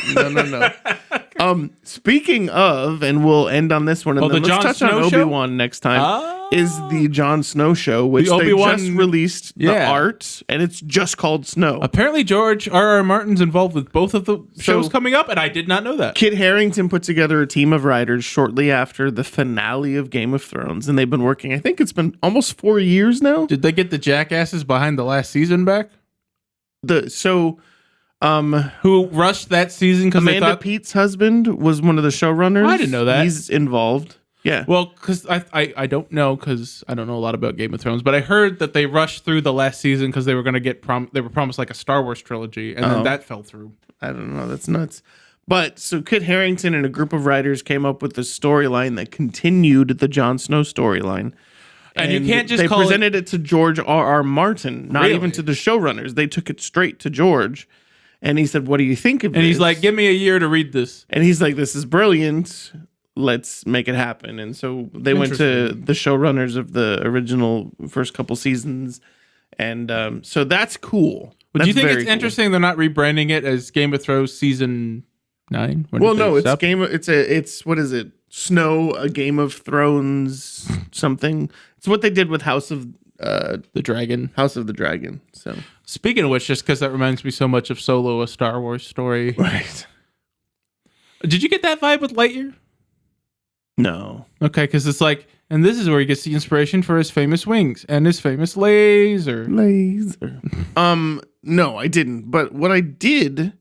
[SPEAKER 1] No. Speaking of, and we'll end on this one, and then let's touch on Obi-Wan next time. Is the Jon Snow show, which they just released the art, and it's just called Snow.
[SPEAKER 2] Apparently, George R.R. Martin's involved with both of the shows coming up, and I did not know that.
[SPEAKER 1] Kit Harington put together a team of writers shortly after the finale of Game of Thrones, and they've been working, I think it's been almost 4 years now.
[SPEAKER 2] Did they get the jackasses behind the last season back?
[SPEAKER 1] Who
[SPEAKER 2] rushed that season because
[SPEAKER 1] Amanda Pete's husband was one of the showrunners.
[SPEAKER 2] I didn't know that.
[SPEAKER 1] He's involved. Yeah.
[SPEAKER 2] Well, because I don't know, because I don't know a lot about Game of Thrones, but I heard that they rushed through the last season because they were going to get they were promised like a Star Wars trilogy, and then that fell through.
[SPEAKER 1] I don't know. That's nuts. But so Kit Harington and a group of writers came up with a storyline that continued the Jon Snow storyline.
[SPEAKER 2] And you can't just
[SPEAKER 1] they presented it to George R.R. Martin, not even to the showrunners. They took it straight to George. And he said, what do you think of this?
[SPEAKER 2] And he's like, give me a year to read this.
[SPEAKER 1] And he's like, this is brilliant. Let's make it happen. And so they went to the showrunners of the original first couple seasons. And so that's cool.
[SPEAKER 2] Do you think it's interesting they're not rebranding it as Game of Thrones season 9?
[SPEAKER 1] Well, no, it's what is it? Snow, a Game of Thrones something. It's what they did with House of the
[SPEAKER 2] Dragon.
[SPEAKER 1] So
[SPEAKER 2] speaking of which, just because that reminds me so much of Solo, a Star Wars story.
[SPEAKER 1] Right.
[SPEAKER 2] Did you get that vibe with Lightyear?
[SPEAKER 1] No.
[SPEAKER 2] Okay, because it's like, and this is where he gets the inspiration for his famous wings and his famous laser.
[SPEAKER 1] No, I didn't. But what I did,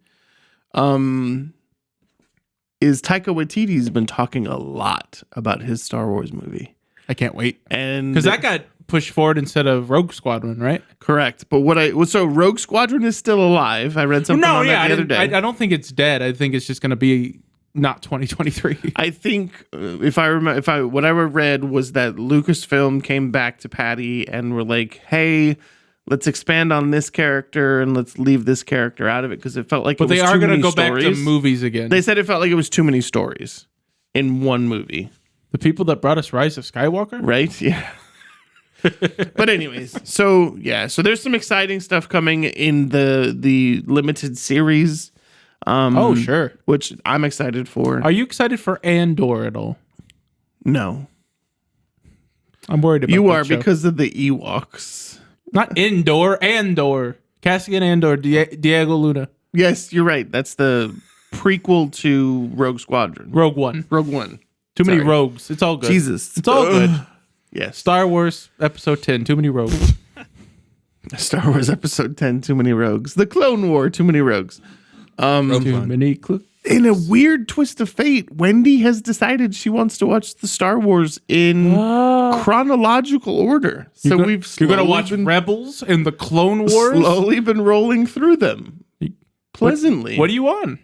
[SPEAKER 1] is Taika Waititi's been talking a lot about his Star Wars movie.
[SPEAKER 2] I can't wait.
[SPEAKER 1] And
[SPEAKER 2] because that got pushed forward instead of Rogue Squadron, right?
[SPEAKER 1] Correct. But so Rogue Squadron is still alive. I read something on that the other day.
[SPEAKER 2] I don't think it's dead. I think it's just going to be not 2023.
[SPEAKER 1] I think what I read was that Lucasfilm came back to Patty and were like, "Hey, let's expand on this character and let's leave this character out of it," because it felt like.
[SPEAKER 2] But they are going to go back to movies again.
[SPEAKER 1] They said it felt like it was too many stories in one movie.
[SPEAKER 2] The people that brought us Rise of Skywalker,
[SPEAKER 1] right? Yeah. But anyways, so there's some exciting stuff coming in the limited series.
[SPEAKER 2] Oh, sure.
[SPEAKER 1] Which I'm excited for.
[SPEAKER 2] Are you excited for Andor at all?
[SPEAKER 1] No.
[SPEAKER 2] I'm worried about
[SPEAKER 1] you are
[SPEAKER 2] show.
[SPEAKER 1] Because of the Ewoks.
[SPEAKER 2] Not Andor, Andor. Cassian Andor, Diego Luna.
[SPEAKER 1] Yes, you're right. That's the prequel to Rogue Squadron.
[SPEAKER 2] Rogue One. Too many rogues. It's all good.
[SPEAKER 1] Jesus.
[SPEAKER 2] It's all good.
[SPEAKER 1] Yes.
[SPEAKER 2] Star Wars Episode 10, too many rogues.
[SPEAKER 1] Star Wars Episode 10, too many rogues. The Clone War, too many rogues. In a weird twist of fate, Wendy has decided she wants to watch the Star Wars in chronological order. So
[SPEAKER 2] you're going to watch Rebels and the Clone Wars?
[SPEAKER 1] Slowly been rolling through them. Pleasantly.
[SPEAKER 2] What are you on?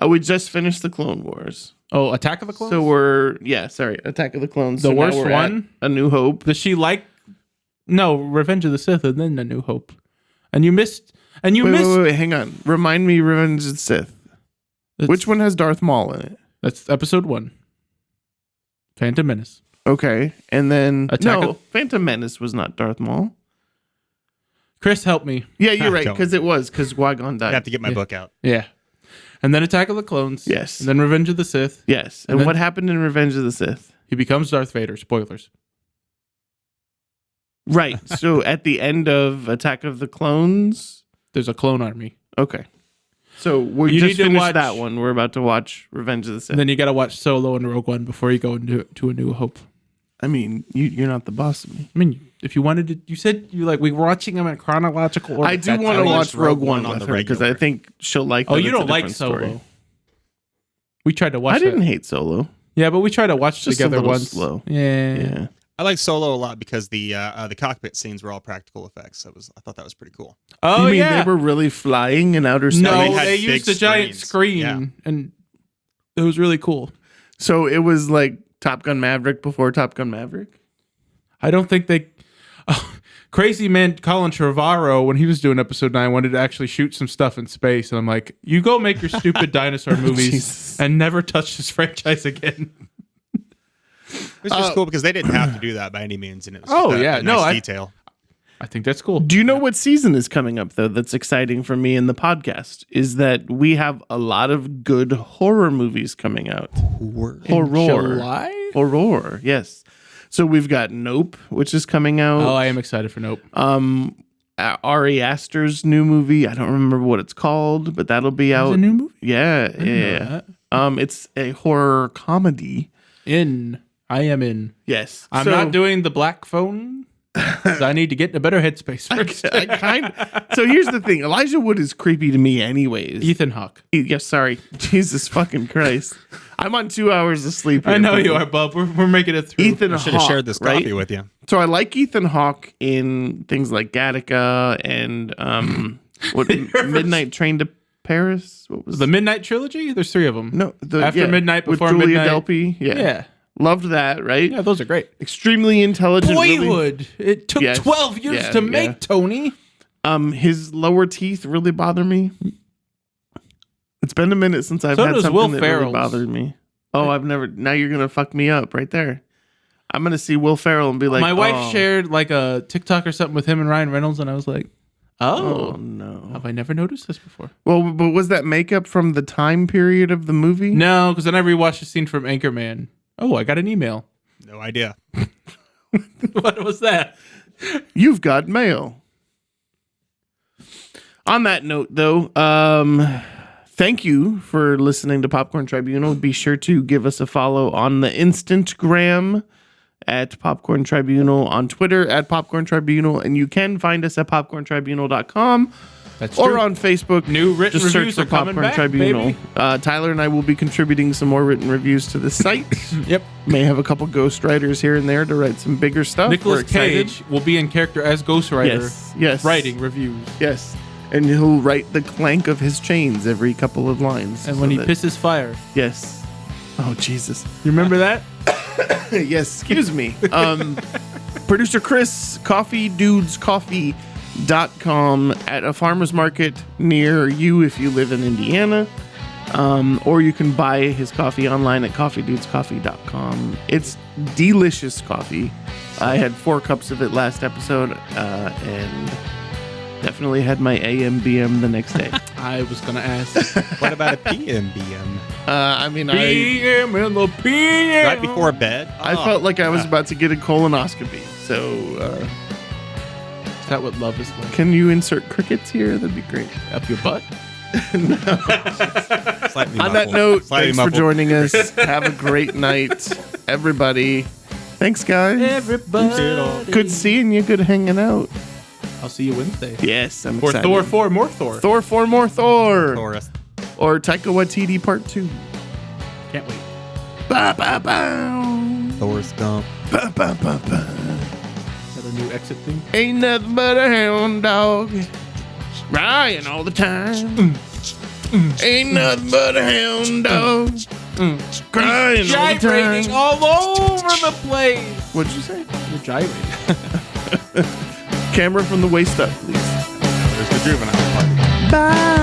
[SPEAKER 1] We just finished the Clone Wars.
[SPEAKER 2] Oh, Attack of the Clones?
[SPEAKER 1] So Attack of the Clones.
[SPEAKER 2] The worst one?
[SPEAKER 1] A New Hope.
[SPEAKER 2] Does she like... No, Revenge of the Sith and then A New Hope. And you missed... Wait,
[SPEAKER 1] hang on. Remind me, Revenge of the Sith. Which one has Darth Maul in it?
[SPEAKER 2] That's Episode 1. Phantom Menace.
[SPEAKER 1] Okay, and then... Phantom Menace was not Darth Maul.
[SPEAKER 2] Chris, help me.
[SPEAKER 1] Yeah, you're right, because Qui-Gon died.
[SPEAKER 3] I have to get my book out.
[SPEAKER 2] Yeah. And then Attack of the Clones.
[SPEAKER 1] Yes.
[SPEAKER 2] And then Revenge of the Sith.
[SPEAKER 1] Yes. And what happened in Revenge of the Sith?
[SPEAKER 2] He becomes Darth Vader. Spoilers.
[SPEAKER 1] Right. So at the end of Attack of the Clones...
[SPEAKER 2] There's a clone army.
[SPEAKER 1] Okay. So we just finished that one. We're about to watch Revenge of the Sith.
[SPEAKER 2] And then you got to watch Solo and Rogue One before you go into A New Hope.
[SPEAKER 1] I mean, you're not the boss of me.
[SPEAKER 2] I mean, if you wanted to... You said we were watching them in chronological order.
[SPEAKER 1] I do want to watch Rogue One with her because I think she'll like
[SPEAKER 2] you don't like Solo. Story. We tried to watch
[SPEAKER 1] I didn't hate Solo.
[SPEAKER 2] Yeah, but we tried to watch
[SPEAKER 1] just
[SPEAKER 2] together
[SPEAKER 1] a little
[SPEAKER 2] once.
[SPEAKER 1] Slow.
[SPEAKER 2] Yeah.
[SPEAKER 3] I like Solo a lot because the cockpit scenes were all practical effects. I thought that was pretty cool.
[SPEAKER 2] Oh,
[SPEAKER 1] you mean they were really flying in outer space?
[SPEAKER 2] No, they used a giant screen, and it was really cool.
[SPEAKER 1] So it was like Top Gun Maverick before Top Gun Maverick?
[SPEAKER 2] I don't think they... Crazy man Colin Trevorrow, when he was doing Episode 9, wanted to actually shoot some stuff in space. And I'm like, you go make your stupid dinosaur movies and never touch this franchise again.
[SPEAKER 3] It's just cool because they didn't have to do that by any means. And it was nice detail.
[SPEAKER 2] I think that's cool.
[SPEAKER 1] Do you know what season is coming up, though, that's exciting for me in the podcast? Is that we have a lot of good horror movies coming out.
[SPEAKER 2] Horror. July?
[SPEAKER 1] Horror, yes. So we've got Nope, which is coming out.
[SPEAKER 2] Oh, I am excited for Nope.
[SPEAKER 1] Ari Aster's new movie. I don't remember what it's called, but that'll be out.
[SPEAKER 2] It's a new movie?
[SPEAKER 1] Yeah. It's a horror comedy.
[SPEAKER 2] I am in.
[SPEAKER 1] Yes.
[SPEAKER 2] I'm not doing the black phone. I need to get in a better headspace first.
[SPEAKER 1] So here's the thing. Elijah Wood is creepy to me anyways.
[SPEAKER 2] Ethan Hawke.
[SPEAKER 1] Yes, sorry. Jesus fucking Christ. I'm on 2 hours of sleep here.
[SPEAKER 2] I know you are, bub. We're making it through.
[SPEAKER 1] Ethan
[SPEAKER 3] I should have
[SPEAKER 1] Hawke,
[SPEAKER 3] shared this coffee with you.
[SPEAKER 1] So I like Ethan Hawke in things like Gattaca and Midnight Train to Paris. What was
[SPEAKER 2] the Midnight Trilogy? There's 3 of them.
[SPEAKER 1] No,
[SPEAKER 2] After Midnight, Before
[SPEAKER 1] with Julia
[SPEAKER 2] Midnight.
[SPEAKER 1] Delpy. Yeah. Loved that, right?
[SPEAKER 2] Yeah, those are great.
[SPEAKER 1] Extremely intelligent.
[SPEAKER 2] Boyhood. It took 12 years to make, Tony.
[SPEAKER 1] His lower teeth really bother me. It's been a minute since I've had something that really bothered me. Oh, I've never. Now you're gonna fuck me up right there. I'm gonna see Will Ferrell and be like,
[SPEAKER 2] my wife shared like a TikTok or something with him and Ryan Reynolds, and I was like, oh
[SPEAKER 1] no,
[SPEAKER 2] have I never noticed this before?
[SPEAKER 1] Well, but was that makeup from the time period of the movie?
[SPEAKER 2] No, because then I rewatched the scene from Anchorman. Oh, I got an email.
[SPEAKER 3] No idea.
[SPEAKER 2] What was that?
[SPEAKER 1] You've got mail. On that note, though, thank you for listening to Popcorn Tribunal. Be sure to give us a follow on the Instagram at Popcorn Tribunal, on Twitter at Popcorn Tribunal, and you can find us at popcorntribunal.com.
[SPEAKER 2] That's
[SPEAKER 1] or
[SPEAKER 2] true.
[SPEAKER 1] on Facebook.
[SPEAKER 2] New written
[SPEAKER 1] just
[SPEAKER 2] reviews
[SPEAKER 1] search for
[SPEAKER 2] are coming
[SPEAKER 1] Popcorn
[SPEAKER 2] back,
[SPEAKER 1] Tribunal.
[SPEAKER 2] baby.
[SPEAKER 1] Tyler and I will be contributing some more written reviews to the site.
[SPEAKER 2] Yep.
[SPEAKER 1] May have a couple ghostwriters here and there to write some bigger stuff.
[SPEAKER 2] Nicolas Cage will be in character as Ghostwriter.
[SPEAKER 1] Yes.
[SPEAKER 2] Writing reviews.
[SPEAKER 1] Yes. And he'll write the clank of his chains every couple of lines.
[SPEAKER 2] And when he pisses fire.
[SPEAKER 1] Yes. Oh, Jesus.
[SPEAKER 2] You remember that?
[SPEAKER 1] Yes, excuse me. Producer Chris, coffeedudescoffee.com at a farmer's market near you if you live in Indiana. Or you can buy his coffee online at coffeedudescoffee.com. It's delicious coffee. I had 4 cups of it last episode, and definitely had my AM BM the next day.
[SPEAKER 2] I was going to ask.
[SPEAKER 3] What about a PM BM?
[SPEAKER 2] PM in the PM.
[SPEAKER 3] Right before bed?
[SPEAKER 1] I felt like I was about to get a colonoscopy. So,
[SPEAKER 2] is that what love is like?
[SPEAKER 1] Can you insert crickets here? That'd be great.
[SPEAKER 2] Up your butt?
[SPEAKER 1] No. On that note, thanks for joining us. Have a great night, everybody. Thanks, guys.
[SPEAKER 2] Everybody.
[SPEAKER 1] Good seeing you. Good hanging out.
[SPEAKER 2] I'll see you Wednesday.
[SPEAKER 1] Yes, I'm
[SPEAKER 2] or
[SPEAKER 1] excited.
[SPEAKER 2] Thor 4, more Thor.
[SPEAKER 1] Thor 4, more Thor.
[SPEAKER 3] Taurus.
[SPEAKER 1] Or Taika Waititi Part 2.
[SPEAKER 2] Can't wait.
[SPEAKER 1] Ba, ba, ba.
[SPEAKER 3] Thor's Gump.
[SPEAKER 1] Ba, ba, ba, ba.
[SPEAKER 2] Is that a new exit thing?
[SPEAKER 1] Ain't nothing but a hound dog. Crying all the time. Ain't nothing but a hound dog. Crying all the time.
[SPEAKER 2] Gyrating all over the place.
[SPEAKER 1] What'd you say?
[SPEAKER 2] You're gyrating.
[SPEAKER 1] Camera from the waist up, please.
[SPEAKER 3] There's the juvenile party.
[SPEAKER 1] Bye.